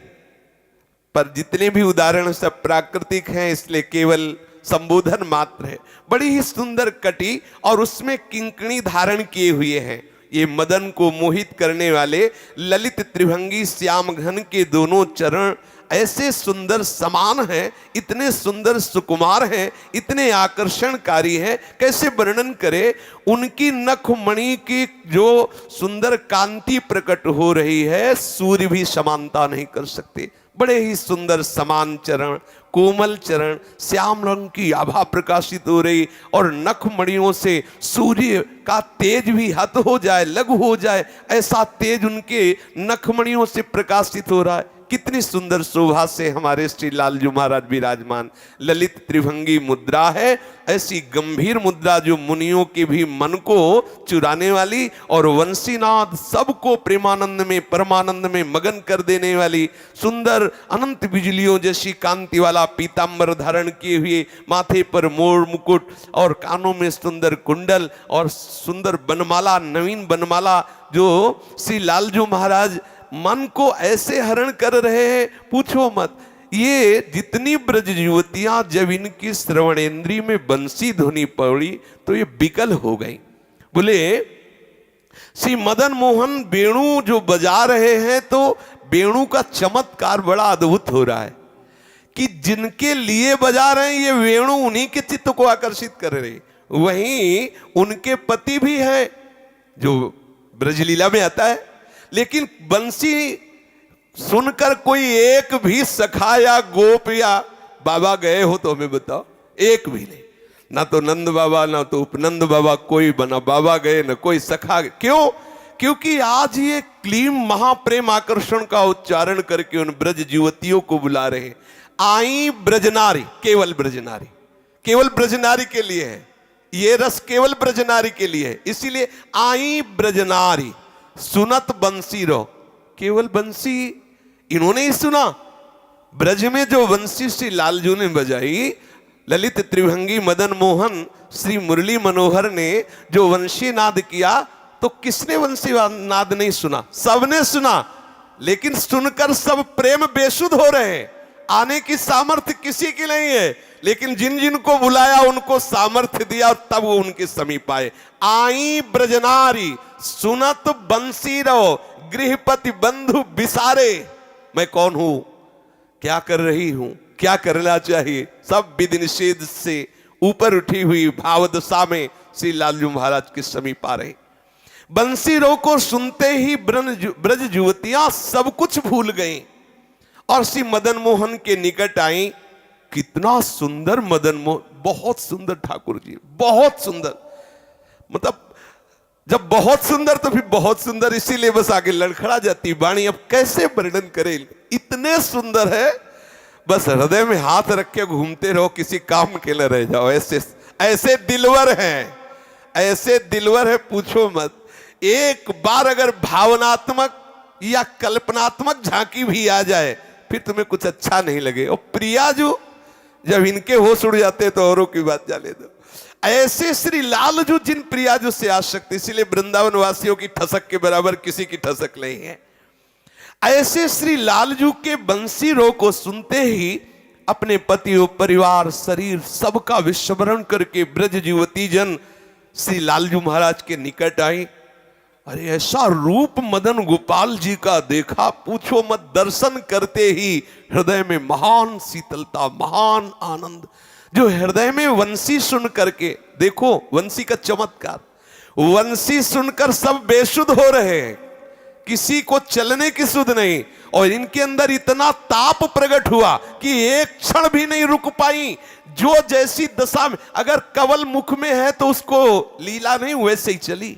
पर जितने भी उदाहरण सब प्राकृतिक हैं, इसलिए केवल संबोधन मात्र है। बड़ी ही सुंदर कटी और उसमें किंकणी धारण किए हुए हैं। ये मदन को मोहित करने वाले ललित त्रिभंगी श्याम घन के दोनों चरण ऐसे सुंदर समान हैं, इतने सुंदर सुकुमार हैं, इतने आकर्षणकारी हैं, कैसे वर्णन करें। उनकी नख मणि की जो सुंदर कांति प्रकट हो रही है, सूर्य भी समानता नहीं कर सकते। बड़े ही सुंदर समान चरण, कोमल चरण, श्याम रंग की आभा प्रकाशित हो रही और नख मणियों से सूर्य का तेज भी हत हो जाए, लघु हो जाए, ऐसा तेज उनके नख मणियों से प्रकाशित हो रहा है। कितनी सुंदर शोभा से हमारे श्री लालजू महाराज विराजमान। ललित त्रिभंगी मुद्रा है, ऐसी गंभीर मुद्रा जो मुनियों के भी मन को चुराने वाली और वंशीनाद सबको प्रेमानंद में परमानंद में मगन कर देने वाली, सुंदर अनंत बिजलियों जैसी कांति वाला पीतांबर धारण किए हुए, माथे पर मोर मुकुट और कानों में सुंदर कुंडल और सुंदर बनमाला, नवीन बनमाला, जो श्री लालजू महाराज मन को ऐसे हरण कर रहे हैं, पूछो मत। ये जितनी ब्रज युवतियां जब इनकी श्रवणेंद्री में बंसी ध्वनि पड़ी तो ये बिकल हो गई। बोले श्री मदन मोहन वेणु जो बजा रहे हैं तो वेणु का चमत्कार बड़ा अद्भुत हो रहा है कि जिनके लिए बजा रहे हैं ये वेणु उन्हीं के चित्त को आकर्षित कर रहे। वहीं उनके पति भी हैं जो ब्रजलीला में आता है, लेकिन बंसी सुनकर कोई एक भी सखा या गोप या बाबा गए हो तो हमें बताओ, एक भी नहीं। ना तो नंद बाबा ना तो उपनंद बाबा, कोई बना बाबा गए ना कोई सखा गए। क्यों? क्योंकि आज ये क्लीम महाप्रेम आकर्षण का उच्चारण करके उन ब्रज युवतियों को बुला रहे। आई ब्रजनारी, केवल ब्रजनारी, केवल ब्रजनारी के लिए है ये रस, केवल ब्रजनारी के लिए है। इसीलिए आई ब्रजनारी सुनत बंसी रो, केवल बंसी इन्होंने ही सुना। ब्रज में जो बंसी श्री लालजू ने बजाई, ललित त्रिभंगी मदन मोहन श्री मुरली मनोहर ने जो वंशी नाद किया, तो किसने वंशी नाद नहीं सुना? सबने सुना, लेकिन सुनकर सब प्रेम बेसुध हो रहे हैं। आने की सामर्थ्य किसी की नहीं है, लेकिन जिन जिन को बुलाया उनको सामर्थ्य दिया और तब वो उनके समीप आए। आई ब्रजनारी सुनत बंसी रहो, गृहपति बंधु बिसारे। मैं कौन हूं, क्या कर रही हूं, क्या करना चाहिए, सब विधि निषेध से ऊपर उठी हुई भावदशा में श्री लालजू महाराज के समीप आ रहे। बंसी रो को सुनते ही ब्रज युवतियां सब कुछ भूल गईं और श्री मदन मोहन के निकट आई। कितना सुंदर मदन मोहन, बहुत सुंदर ठाकुर जी, बहुत सुंदर। मतलब जब बहुत सुंदर तो फिर बहुत सुंदर, इसीलिए बस आगे लड़खड़ा जाती वाणी। अब कैसे वर्णन करें, इतने सुंदर है, बस हृदय में हाथ रख के घूमते रहो, किसी काम के लिए रह जाओ। ऐसे ऐसे दिलवर हैं, ऐसे दिलवर है, पूछो मत। एक बार अगर भावनात्मक या कल्पनात्मक झांकी भी आ जाए फिर तुम्हें कुछ अच्छा नहीं लगे। और प्रियाजू जब इनके होश उड़ जाते तो औरों की बात जाने दो। ऐसे श्री लालजू जिन प्रियाजू से आसक्त, इसीलिए वृंदावन वासियों की ठसक के बराबर किसी की ठसक नहीं है। ऐसे श्री लालजू के बंसी रो को सुनते ही अपने पति परिवार शरीर सबका विस्मरण करके ब्रज युवती जन श्री लालजू महाराज के निकट आई। अरे ऐसा रूप मदन गोपाल जी का देखा, पूछो मत। दर्शन करते ही हृदय में महान शीतलता, महान आनंद, जो हृदय में वंशी सुन करके, देखो वंशी का चमत्कार, वंशी सुनकर सब बेसुध हो रहे हैं, किसी को चलने की सुध नहीं। और इनके अंदर इतना ताप प्रकट हुआ कि एक क्षण भी नहीं रुक पाई। जो जैसी दशा में, अगर कवल मुख में है तो उसको लीला नहीं वैसे ही चली।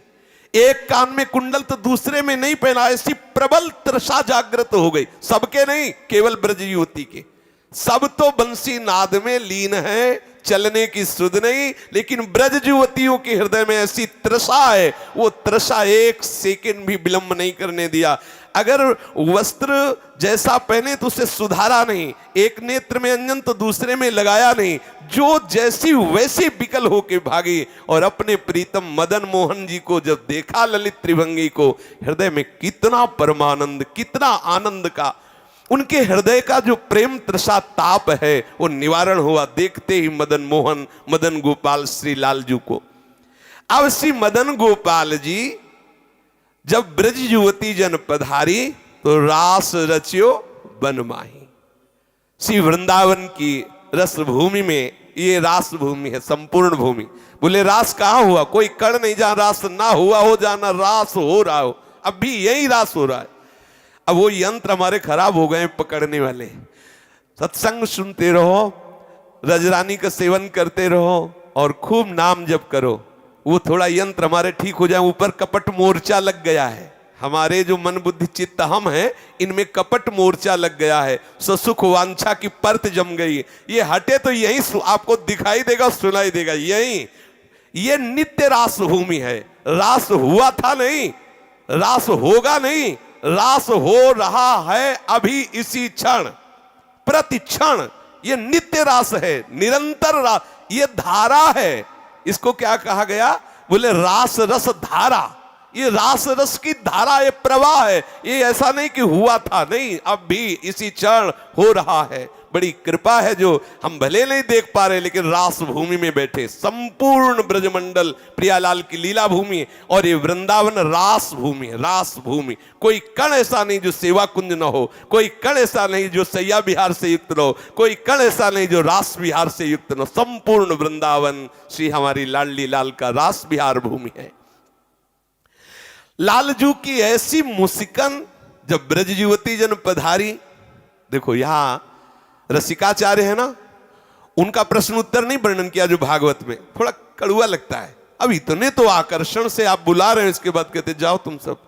एक कान में कुंडल तो दूसरे में नहीं पहना, ऐसी प्रबल तृषा जागृत हो गई। सबके नहीं, केवल ब्रज युवती के। सब तो बंसी नाद में लीन है, चलने की सुध नहीं, लेकिन ब्रज युवतियों के हृदय में ऐसी तृषा है, वो तृषा एक सेकंड भी विलंब नहीं करने दिया। अगर वस्त्र जैसा पहने तो उसे सुधारा नहीं, एक नेत्र में अंजन तो दूसरे में लगाया नहीं, जो जैसी वैसी बिकल होके भागी। और अपने प्रीतम मदन मोहन जी को जब देखा, ललित त्रिभंगी को, हृदय में कितना परमानंद, कितना आनंद का। उनके हृदय का जो प्रेम तृषा ताप है वो निवारण हुआ देखते ही मदन मोहन मदन गोपाल श्री लालजू को। अब श्री मदन गोपाल जी जब ब्रज युवती जन पधारी तो रास रचियो बन माही। श्री वृंदावन की रस भूमि में, ये रास भूमि है, संपूर्ण भूमि। बोले रास कहाँ हुआ? कोई कण नहीं जहां रास ना हुआ हो, जाना रास हो रहा हो। अब भी यही रास हो रहा है। अब वो यंत्र हमारे खराब हो गए पकड़ने वाले। सत्संग सुनते रहो, रजरानी का सेवन करते रहो और खूब नाम जप करो, वो थोड़ा यंत्र हमारे ठीक हो जाए। ऊपर कपट मोर्चा लग गया है, हमारे जो मन बुद्धि चित्त हम हैं इनमें कपट मोर्चा लग गया है। ससुख वांछा की परत जम गई। ये हटे तो यही आपको दिखाई देगा, सुनाई देगा। यही ये नित्य रास भूमि है। रास हुआ था नहीं, रास होगा नहीं, रास हो रहा है अभी इसी क्षण, प्रति क्षण। ये नित्य रास है, निरंतर रास, ये धारा है। इसको क्या कहा गया? बोले रास रस धारा। ये रास रस की धारा, ये प्रवाह है। ये ऐसा नहीं कि हुआ था, नहीं, अब भी इसी क्षण हो रहा है। बड़ी कृपा है जो हम भले नहीं देख पा रहे, लेकिन रास भूमि में बैठे संपूर्ण ब्रजमंडल प्रियालाल की लीला भूमि, और ये वृंदावन रास भूमि है, रास भूमि। कोई कण ऐसा नहीं जो सेवा कुंज न हो, कोई कण ऐसा नहीं जो सैया विहार से युक्त न हो, कोई कण ऐसा नहीं जो रास विहार से युक्त न हो। संपूर्ण वृंदावन श्री हमारी लाडली लाल का रास विहार भूमि है। लालजू की ऐसी मुस्कान जब ब्रज युवती जन पधारी। देखो यहां रसिकाचार्य है ना, उनका प्रश्न उत्तर नहीं वर्णन किया जो भागवत में, थोड़ा कड़ुआ लगता है। अब इतने तो आकर्षण से आप बुला रहे हैं, इसके बाद कहते जाओ तुम सब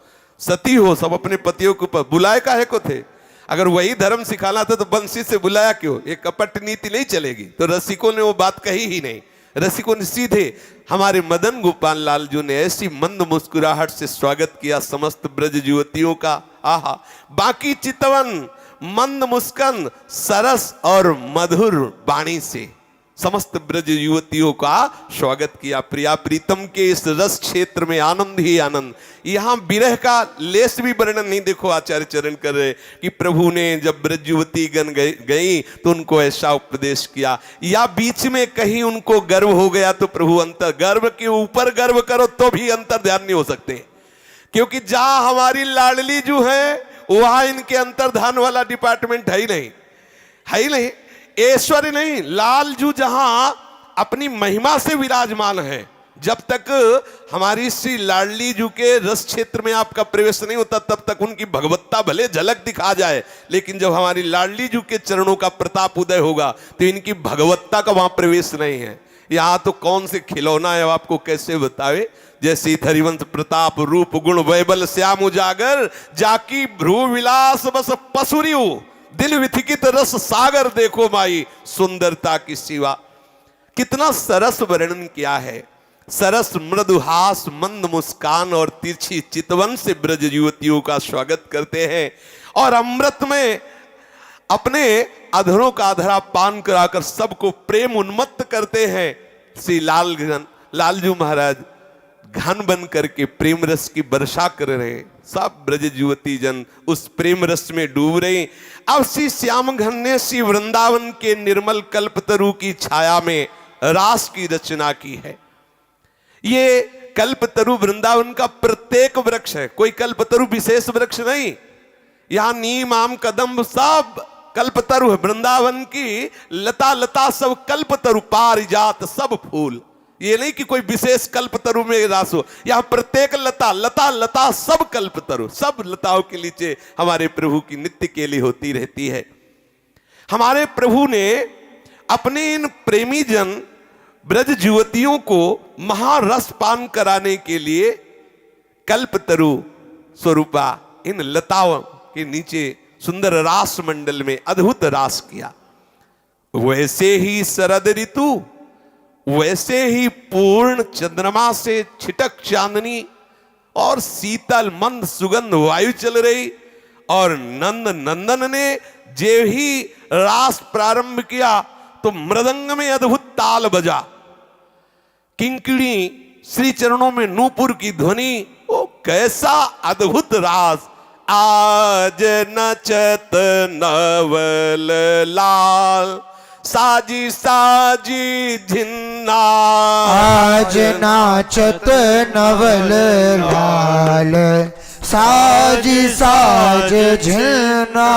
सती हो, सब अपने पतियों के ऊपर बुलाए काहे को थे? अगर वही धर्म सिखाना था तो बंसी से बुलाया क्यों? ये कपट नीति नहीं चलेगी। तो रसिकों ने वो बात कही ही नहीं। रसिकों ने सीधे हमारे मदन गोपाल लालजू ने ऐसी मंद मुस्कुराहट से स्वागत किया समस्त ब्रज युवतियों का। आहा, बाकी चितवन मंद मुस्कान सरस और मधुर वाणी से समस्त ब्रज युवतियों का स्वागत किया। प्रिया प्रीतम के इस रस क्षेत्र में आनंद ही आनंद। यहां विरह का लेस भी वर्णन नहीं। देखो आचार्य चरण कर रहे कि प्रभु ने जब ब्रज युवती गण गई तो उनको ऐसा उपदेश किया, या बीच में कहीं उनको गर्व हो गया तो प्रभु अंतर, गर्व के ऊपर गर्व करो तो भी अंतर ध्यान नहीं हो सकते, क्योंकि जहां हमारी लाडली जो है वहां इनके अंतर्धान वाला डिपार्टमेंट है ही नहीं, है ही नहीं। ऐश्वर्य नहीं, लालजू जहां अपनी महिमा से विराजमान है, जब तक हमारी श्री लाडली जू के रस क्षेत्र में आपका प्रवेश नहीं होता तब तक उनकी भगवत्ता भले झलक दिखा जाए, लेकिन जब हमारी लाडली जू के चरणों का प्रताप उदय होगा तो इनकी भगवत्ता का वहां प्रवेश नहीं है। यहां तो कौन से खिलौना है, आपको कैसे बतावे। जैसे हरिवंश प्रताप रूप गुण वैबल श्याम उजागर, जाकी भ्रू विलास बस पसुरियु, दिल विथिकित रस सागर देखो माई सुंदरता की सिवा। कितना सरस वर्णन किया है। सरस मृदुहास मंद मुस्कान और तिरछी चितवन से ब्रज युवतियों का स्वागत करते हैं, और अमृत में अपने अधरों का अधरा पान कराकर सबको प्रेम उन्मत्त करते हैं। श्री लालजू महाराज घन बन करके प्रेम रस की वर्षा कर रहे हैं। सब ब्रज युवती जन उस प्रेम रस में डूब रहे। अब श्री श्याम घन ने श्री वृंदावन के निर्मल कल्पतरु की छाया में रास की रचना की है। ये कल्पतरु वृंदावन का प्रत्येक वृक्ष है, कोई कल्पतरु विशेष वृक्ष नहीं। यहां नीम आम कदम्ब सब कल्पतरु है। वृंदावन की लता लता सब कल्पतरु, पारिजात सब फूल। ये नहीं कि कोई विशेष कल्पतरु में रास हो, यहां प्रत्येक लता लता लता सब कल्पतरु, सब लताओं के नीचे हमारे प्रभु की नित्य केली होती रहती है। हमारे प्रभु ने अपने इन प्रेमी जन ब्रज युवतियों को महारस पान कराने के लिए कल्पतरु स्वरूपा इन लताओं के नीचे सुंदर रास मंडल में अद्भुत रास किया। वैसे ही शरद ऋतु, वैसे ही पूर्ण चंद्रमा से छिटक चांदनी और शीतल मंद सुगंध वायु चल रही, और नंद नंदन ने जे ही रास प्रारंभ किया तो मृदंग में अद्भुत ताल बजा, किंकिणी श्री चरणों में नूपुर की ध्वनि। ओ कैसा अद्भुत रास, आज नचत नवल लाल साजी साजी झिन्ना। आज नाचत नवल लाल साजी साज झिन्ना।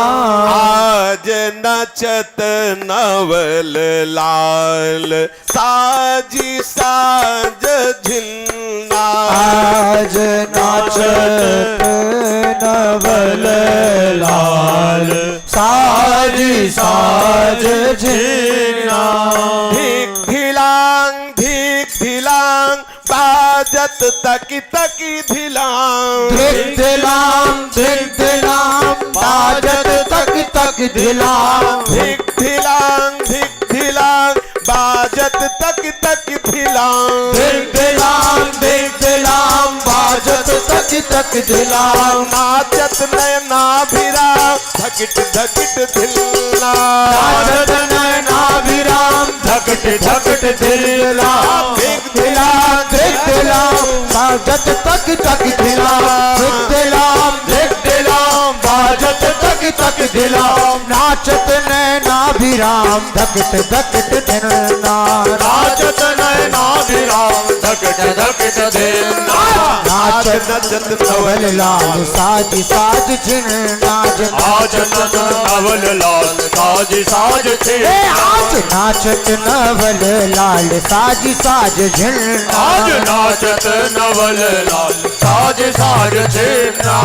आज नचत नवल लाल साजी साज झिन्ना। आज नाचत नवल लाल साजी साज झिन्ना। धिक धिलांग बाजत तकी तकी धिलांग। धिक दिलाम बाजत तक तक दिलाम। धिक धिलांग बाजत तक तक धिलांग। धिक दिलाम बाजत तक तक दिलाम। नाचत नयना भिरा धकिट धकिट धिलना। नाचत नैना विराम धकट धकट दिलाम। धिक दिलाम बाजत तक तक दिलाम। धिक दिलाम बाजत तक तक दिलाम। नाचत नैना विराम धकट धकट दिलना। नाचत नैना विराम धकट धकट दिलना। नाचत नचत नवल लाल साज साज झिन्ना। आज नचत नवल लाल साज साज झिन्ना। आज नाचत नवल लाल साज साज झिन्ना। आज नाचत नवल लाल साज साज झिन्ना।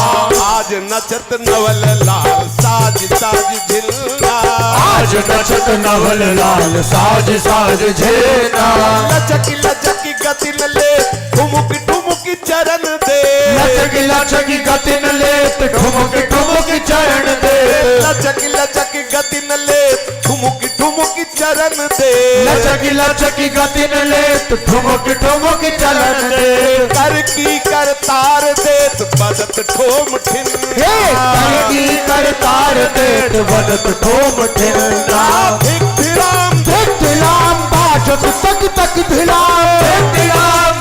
आज नचत नवल लाल साज साज झिलना। आज नचत नवल लाल साज साज झिन्ना। लचकी लचकी गति न ले ठुमुक ठुमुक चरण दे। लचकी लचकी गति न लेत ठुमुक ठुमुक चरण दे। लचकी लचकी गति न ले ठुमुक ठुमुक चरण दे। लचकी लचकी गति न लेत ठुमुक ठुमुक चलन दे। कर की कर तार देत बदत ठोम ठिन। हे करकी कर तार देत बदत ठोम ठिलना। धिक धिलाम धिक दिलाम बाजत तक तक दिलाम। धिक दिलाम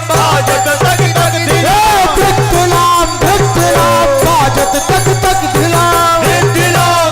बाजत तक तक दिलाम। धिक दिलाम बाजत तक तक दिलाम। धिक दिलाम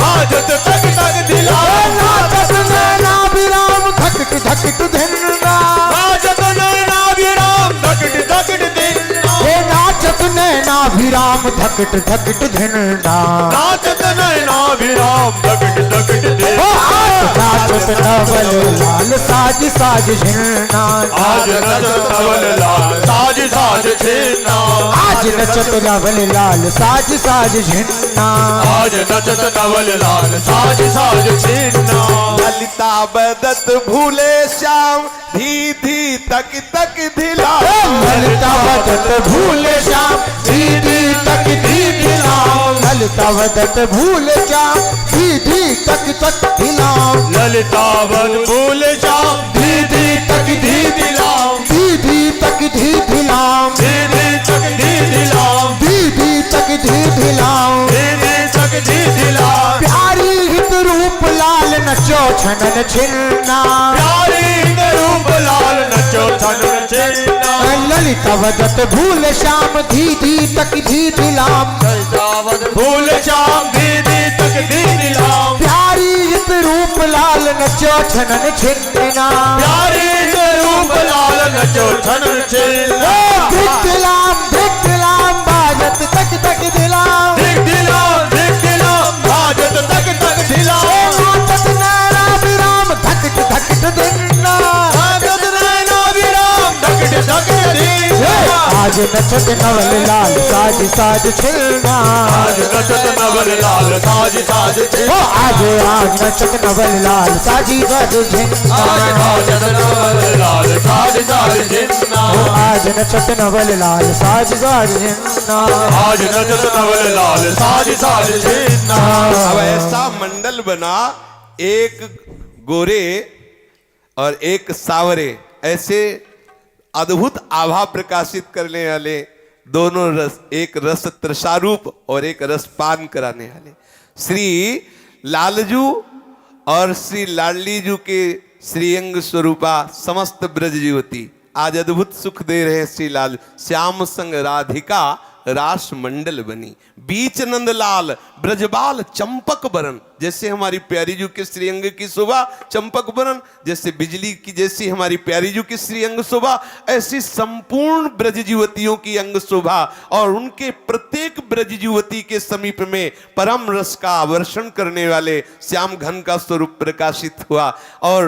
बाजत तक तक दिलाम। नाचत नैना विराम धकट धकट धिलना। नाचत नैना विराम धकट धकट दिलना। हे नाचत नैना विराम धकट धकट धिलना। नाचत नैना विराम धकट धकट ओ दिलना। आज नाचत नवल लाल साज साज झिलना। आज नचत नवल लाल साज साज झिन्ना। आज नचत नवल लाल साज साज झिलना। आज नचत नवल लाल साज साज झिन्ना। ललिता बदत भूले श्याम धी धी तक तक धिला। ललिता वदत भूल श्याम दीदी तक दीदी लाम। ललिता वदत भूल श्याम दीदी तक तक दिलाम। ललिता वन भूल श्याम दीदी तक दीदी लाम। दीदी तक दीदी लाम। दीदी तक दीदी लाम। दीदी तक दीदी लाम। दीदी तक दीदी लाम। प्यारी हित रूप लाल नचो छनन छिन्ना। प्यारी रूप लाल नचो छनन छिन्ना। ललिता वदत भूल श्याम दीदी तक दीदी लाम। ललिता वन भूल श्याम दीदी तक दीदी लाम। प्यारी हित रूप लाल नचो छनन छिन्ना। प्यारी रूप लाल नचो छनन छिन्ना। धिक दिलाम बाजत तक तक दिलाम। धिक दिलाम बाजत तक तक दिलाम। नाचत नैना विराम धकट धकट दिलना। नाचत नैना विराम धकट धकट दिलना। आज नचत नवल लाल साज साज छिलना। आज नचत नवल लाल साज साज ओ आज नचत नवल लाल साजी साज झिन्ना। आज नवल लाल साज साज झिन्ना। आज नचत नवल लाल साज साज झिन्ना। आज नचत नवल लाल साज साज झिन्ना। अब ऐसा मंडल बना, एक गोरे और एक सावरे, ऐसे अद्भुत आभा प्रकाशित करने वाले दोनों रस, एक रस त्रसारूप और एक रस पान कराने वाले श्री लालजू और श्री लाडलीजू के श्रीअंग स्वरूपा समस्त ब्रज युवती आज अद्भुत सुख दे रहे हैं। श्री लाल श्याम संग राधिका रास मंडल बनी। बीच नंदलाल ब्रजबाल चंपक बरन, जैसे हमारी प्यारी जू के श्रीअंग की शोभा चंपक बरन, जैसे बिजली की जैसी हमारी प्यारी जू की श्रीअंग शोभा, ऐसी संपूर्ण ब्रज युवतियों की अंग शोभा। और उनके प्रत्येक ब्रज युवती के समीप में परम रस का वर्षण करने वाले श्याम घन का स्वरूप प्रकाशित हुआ। और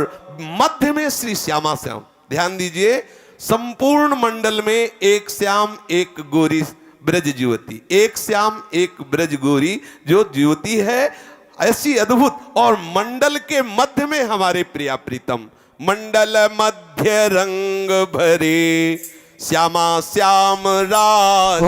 मध्य में श्री श्यामा श्याम, ध्यान दीजिए, संपूर्ण मंडल में एक श्याम एक गोरी ब्रज युवती, एक श्याम एक ब्रज गोरी जो युवती है ऐसी अद्भुत। और मंडल के मध्य में हमारे प्रिया प्रीतम, मंडल मध्य रंग भरे श्यामा श्याम राज,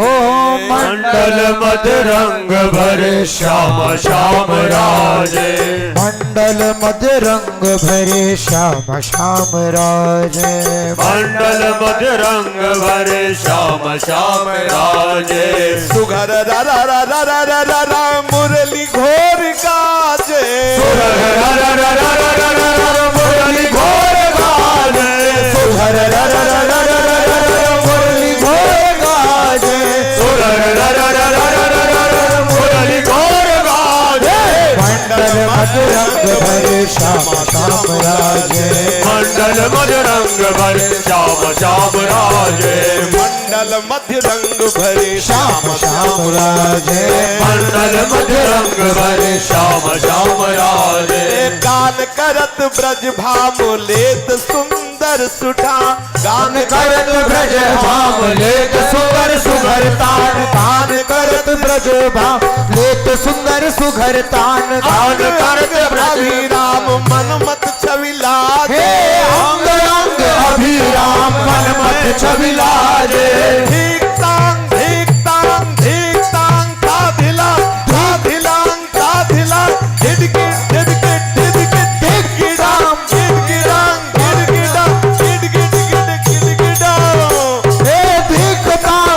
मंडल मद रंग भरे श्याम श्याम राजे, मंडल मद रंग भरे श्याम श्याम राजे, मंडल मद रंग भरे श्याम श्याम राजे, सुघर रा रा रा रा रा रा रा रा मुरली घोर गाजे, सुघर रा रा रा रा रा रा रा रा मुरली घोर गाजे, सुघर रा रा रा रा रा रा रा मुरली घोर गाजे, सुघर रा रा रा रा रा रा रा मुरली घोर गाजे, मंडल मद रंग भरे श्याम श्याम राजे, मंडल मद रंग भरे श्याम श्याम राजे, मंडल मध्य रंग भरे श्याम श्याम राजे, मंडल मध्य रंग भरे श्याम श्याम राजे, गान करत ब्रज भाम लेत सुंदर सुठा, गान करत ब्रज भाव लेत सुंदर सुघर तान, गान करत ब्रज भाव लेत सुंदर सुघर तान, गान करत अभिराम मन मत छविला हे अंग अंग अभिराम मन मत छबिलाजे, ठीक तांग धिक तांग का धिला धिडके धिडके धिडके धिडगिडाम धिडगिडाम धिडगिडाम धिडगिडाम, हे धिक ताम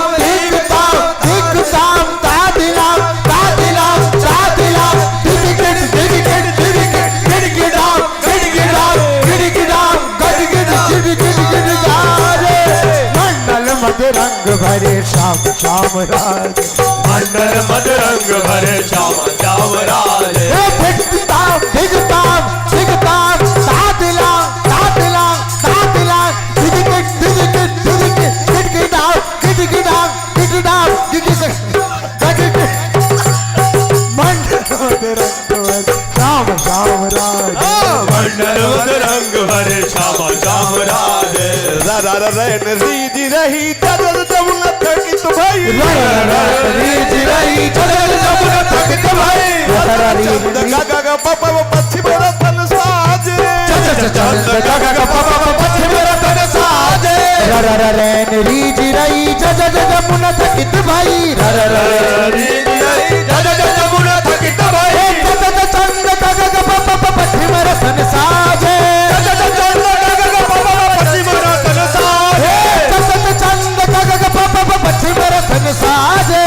तादिलाम धिडगिड धिडगिड धिडगिड धिडगिडाम धिडगिडाम धिडगिडाम गडगिड धिडगिड गिडगारे, मंडल मध्य रंग भरे श्याम श्याम राज, मंडल मद रंग भरे श्याम श्याम राजे, हे धिकताम धिकताम धिकताम तादिलाम धिडगिड धिडगिड धिडगिड धिडगिडाम धिडगिडाम धिडगिडाम धिडगिड मंडल मध्य रंग भरे श्याम श्याम राज, मंडल मद रंग भरे श्याम श्याम राजे, रा रा रा रैन रीति रही चदर जमुन थकित भई, रीज रही चदर जमुन थकित भई, चंद गा गा पप पश्चिम रतन साजे, चंद गा गा पप पश्चिम रतन साजे, रैन रीज रही चदर जमुन थकित भई, जमुन थकित भई, चंद गा गा पप पश्चिम रतन साजे, पश्चिम रतन साजे, चंद गा गा पप पश्चिम रतन साजे,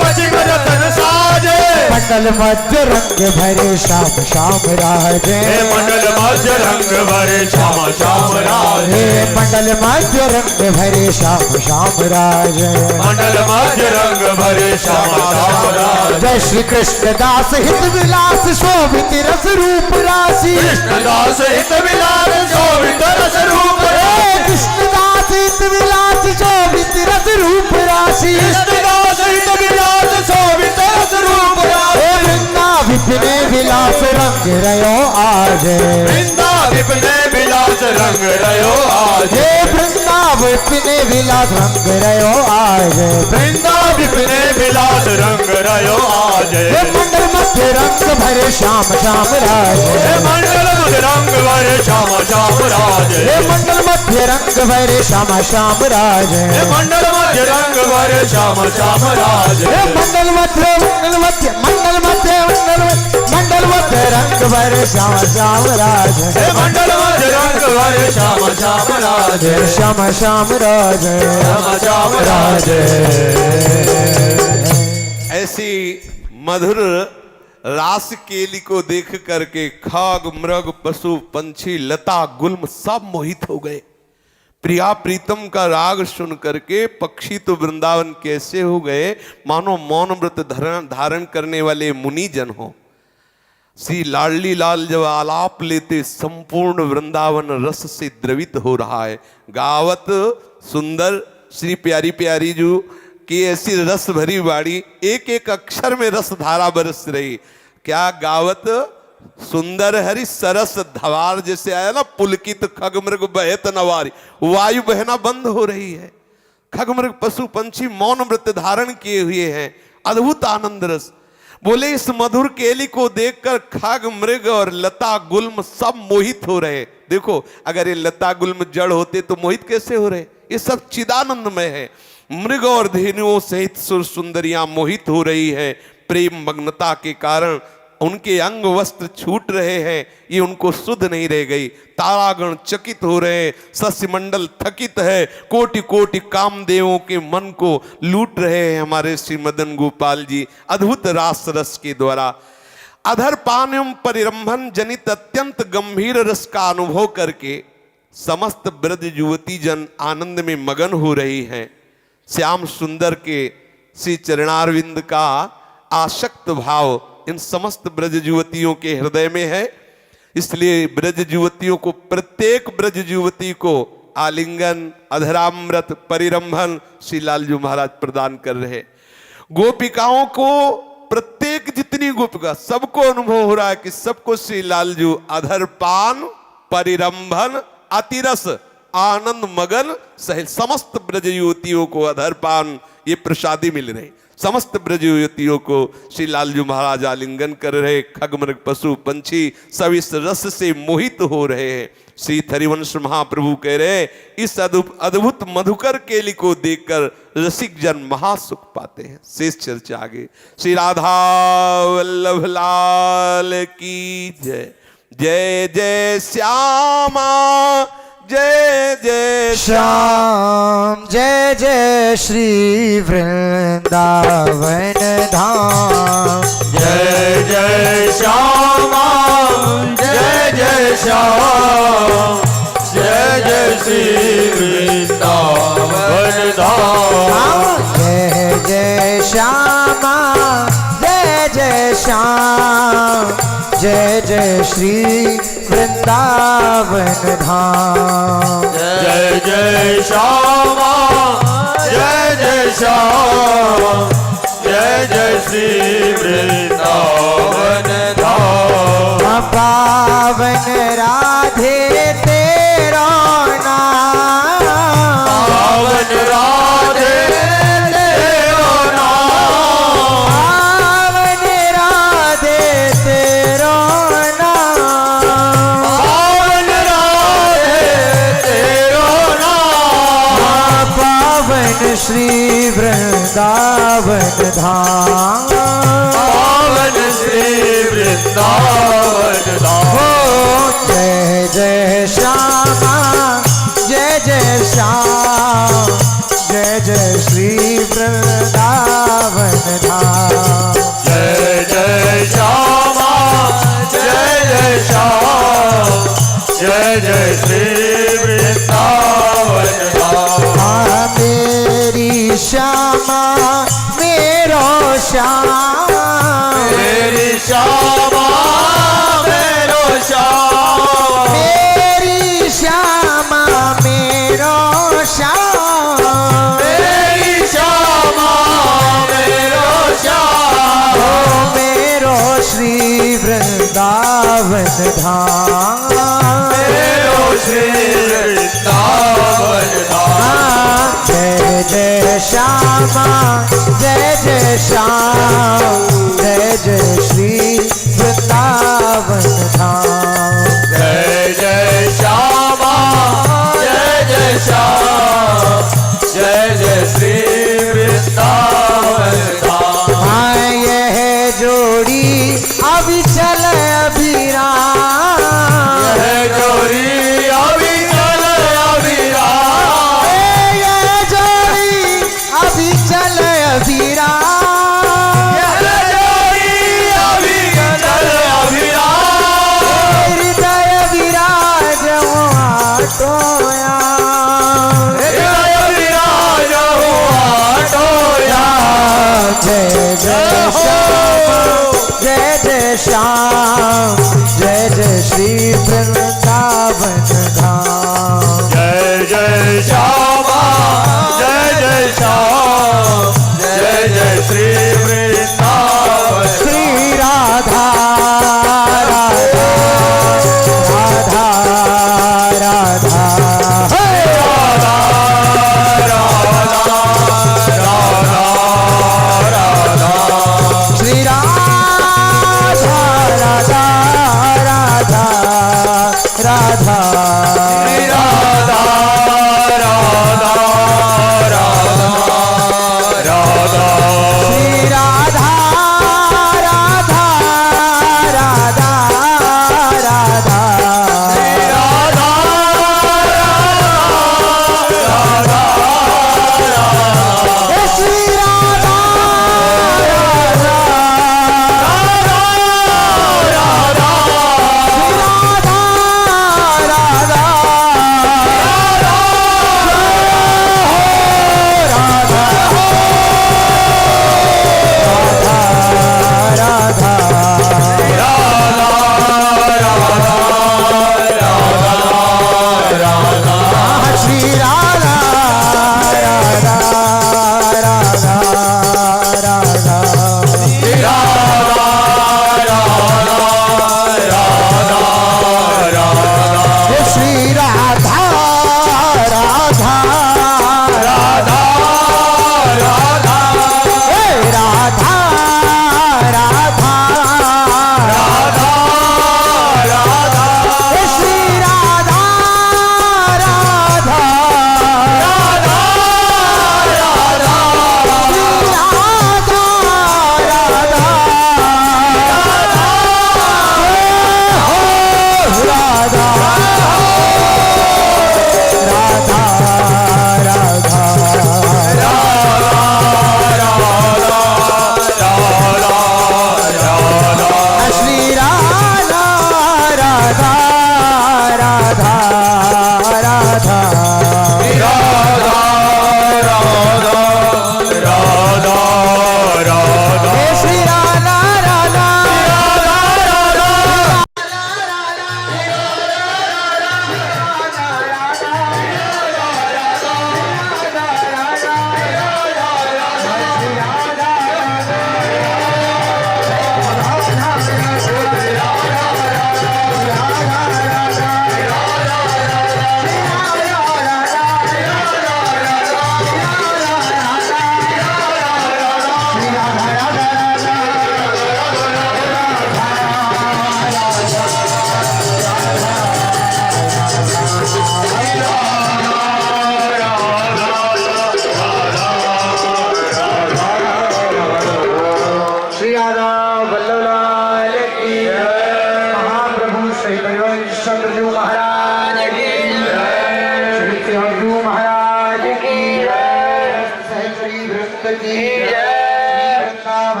पश्चिम रतन साजे, मंडल मध्य रंग भरे श्याम श्याम राजे, मंडल मध्य रंग भरे श्याम श्याम राजे, मंडल मध्य रंग भरे श्याम श्याम राजे, मंडल मध्य रंग भरे श्याम श्याम राजे, जय श्री कृष्ण दास हित विलास शोभित रस रूप राशि, कृष्णदास हित विलास शोभित रस रूप राशि, कृष्णदास हित विलास शोभित रस रूप राशि, कृष्णदास हित विलास शोभित रस रूप राशि, वृंदा विपिने विलास रंग रयो आज, वृंदा विपिने विलास रंग रयो आज, वृंदा विपिने विलास रंग रयो आज, वृंदा विपिने विलास रंग रयो आज, मंडल मध्य रंग भरे श्याम श्याम राज, मंडल मध्य रंग भरे श्याम श्याम राज, मंडल मध्य रंग भरे श्याम श्याम राज, मंडल मध्य रंग भरे श्याम श्याम राज, मंडल मध्य रंग भरे श्याम श्याम राज, मंडल मध्य रंग भरे श्याम श्याम राज, श्याम श्याम राज, श्याम श्याम राज। ऐसी मधुर रास केली को देख करके खाग मृग पशु पंछी लता गुल्म सब मोहित हो गए। प्रिया प्रीतम का राग सुन करके पक्षी तो वृंदावन कैसे हो गए, मानो मौन व्रत धारण करने वाले मुनि जन हो। श्री लाडली लाल जब आलाप लेते संपूर्ण वृंदावन रस से द्रवित हो रहा है। गावत सुंदर श्री प्यारी प्यारी जू की ऐसी रस भरी वाणी, एक एक अक्षर में रस धारा बरस रही। क्या गावत सुंदर हरि सरस धवार, जैसे आया ना पुलकित खगमृग बहत नवारी, वायु बहना बंद हो रही है। खगमृग पशु पंछी मौन व्रत धारण किए हुए हैं, अद्भुत आनंद रस। बोले इस मधुर केली को देखकर खग मृग और लता गुल्म सब मोहित हो रहे। देखो अगर ये लता गुल्म जड़ होते तो मोहित कैसे हो रहे, ये सब चिदानंदमय है। मृग और धेनुओं सहित सुर सुंदरियां मोहित हो रही है। प्रेम मग्नता के कारण उनके अंग वस्त्र छूट रहे हैं, ये उनको सुध नहीं रह गई। तारागण चकित हो रहे, सस्यमंडल थकित है, कोटि कोटि कामदेवों के मन को लूट रहे हैं हमारे श्री मदन गोपाल जी अद्भुत रास रस के द्वारा। अधर पान एवं परिरंभन जनित अत्यंत गंभीर रस का अनुभव करके समस्त ब्रज युवती जन आनंद में मगन हो रही हैं। श्याम सुंदर के श्री चरणारविंद का आसक्त भाव इन समस्त ब्रज युवतियों के हृदय में है। इसलिए ब्रज युवतियों को, प्रत्येक ब्रज युवती को आलिंगन, अधरामृत, परिरंभन श्री लालजू महाराज प्रदान कर रहे। गोपिकाओं को, प्रत्येक जितनी गोपिका, सबको अनुभव हो रहा है कि सबको श्री लालजू अधरपान, परिरंभन, अतिरस, आनंद मगन सहित समस्त ब्रज युवतियों को अधरपान ये प्रसादी मिल रही। समस्त ब्रज युवतियों को श्री लालजू महाराज आलिंगन कर रहे। खगमृग पशु पंछी सब इस रस से मोहित हो रहे हैं। श्री हरिवंश महाप्रभु कह रहे इस अद्भुत मधुकर केली को देखकर रसिक जन महासुख पाते हैं। शेष चर्चा आगे। श्री राधा वल्लभ लाल की जय। जय जय श्यामा जय जय श्याम, जय जय श्री वृंदावन धाम। जय जय श्यामा जय जय श्याम, जय जय श्री वृंदावन धाम। जय जय श्यामा जय जय श्याम, जय जय श्री वृंदावन धाम। जय जय श्यामा जय जय श्याम, जय जय श्री वृंदावन धाम। पावन राधे तेरा नाम, पावन राधे तेरा नाम, पावन राधे तेरा नाम, पावन राधे तेरा नाम। पावन श्री वृंदावन धाम, पावन श्री वृंदावन धाम। जय जय श्यामा जय जय श्याम, जय जय श्री वृंदावन धाम। जय जय श्यामा जय जय श्याम, जय जय श्री वृंदावन धाम। मेरी श्यामा मेरो श्याम, मेरी श्यामा मेरो श्याम, मेरी श्यामा मेरो श्याम, मेरी श्यामा मेरो श्याम। ओ मेरो श्री वृंदावन धाम, मेरो श्री वृंदावन धाम। जय जय श्यामा जय जय श्याम, जय जय श्री वृंदावन धाम। जय जय श्यामा जय जय श्याम, जय जय श्री वृंदावन धाम। यह जोड़ी अभी चल अभिराम, यह जोड़ी अभी चल अभिराम, यह जोड़ी अभी चल अभिराम, यह जोड़ी अभी चल अभिराम। हृदय विराज टोया, श्याम जय जय श्री वृंदावन धाम जय जय श्यामा जय जय श्याम जय जय श्री वृंदावन श्री राधा राधा राधा राधा हे राधा राधा राधा राधा श्री राधा राधा राधा राधा श्री राधा राधा राधा राधा श्री राधा राधा राधा राधा हे श्री राधा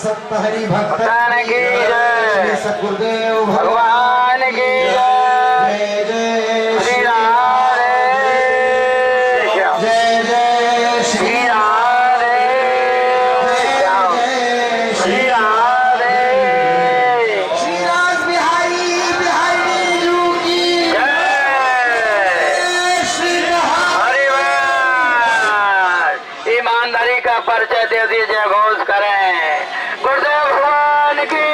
संत हरि भक्त की जय, सतगुरुदेव भगवान की जय, जय जय श्री राधे श्याम, जय जय श्री राधे श्याम, श्री राधे श्री राज बिहारी बिहारी जी की जय, श्री हरि ईमानदारी का परिचय दे दीजिए, घोष करें गुरुदेव भगवान की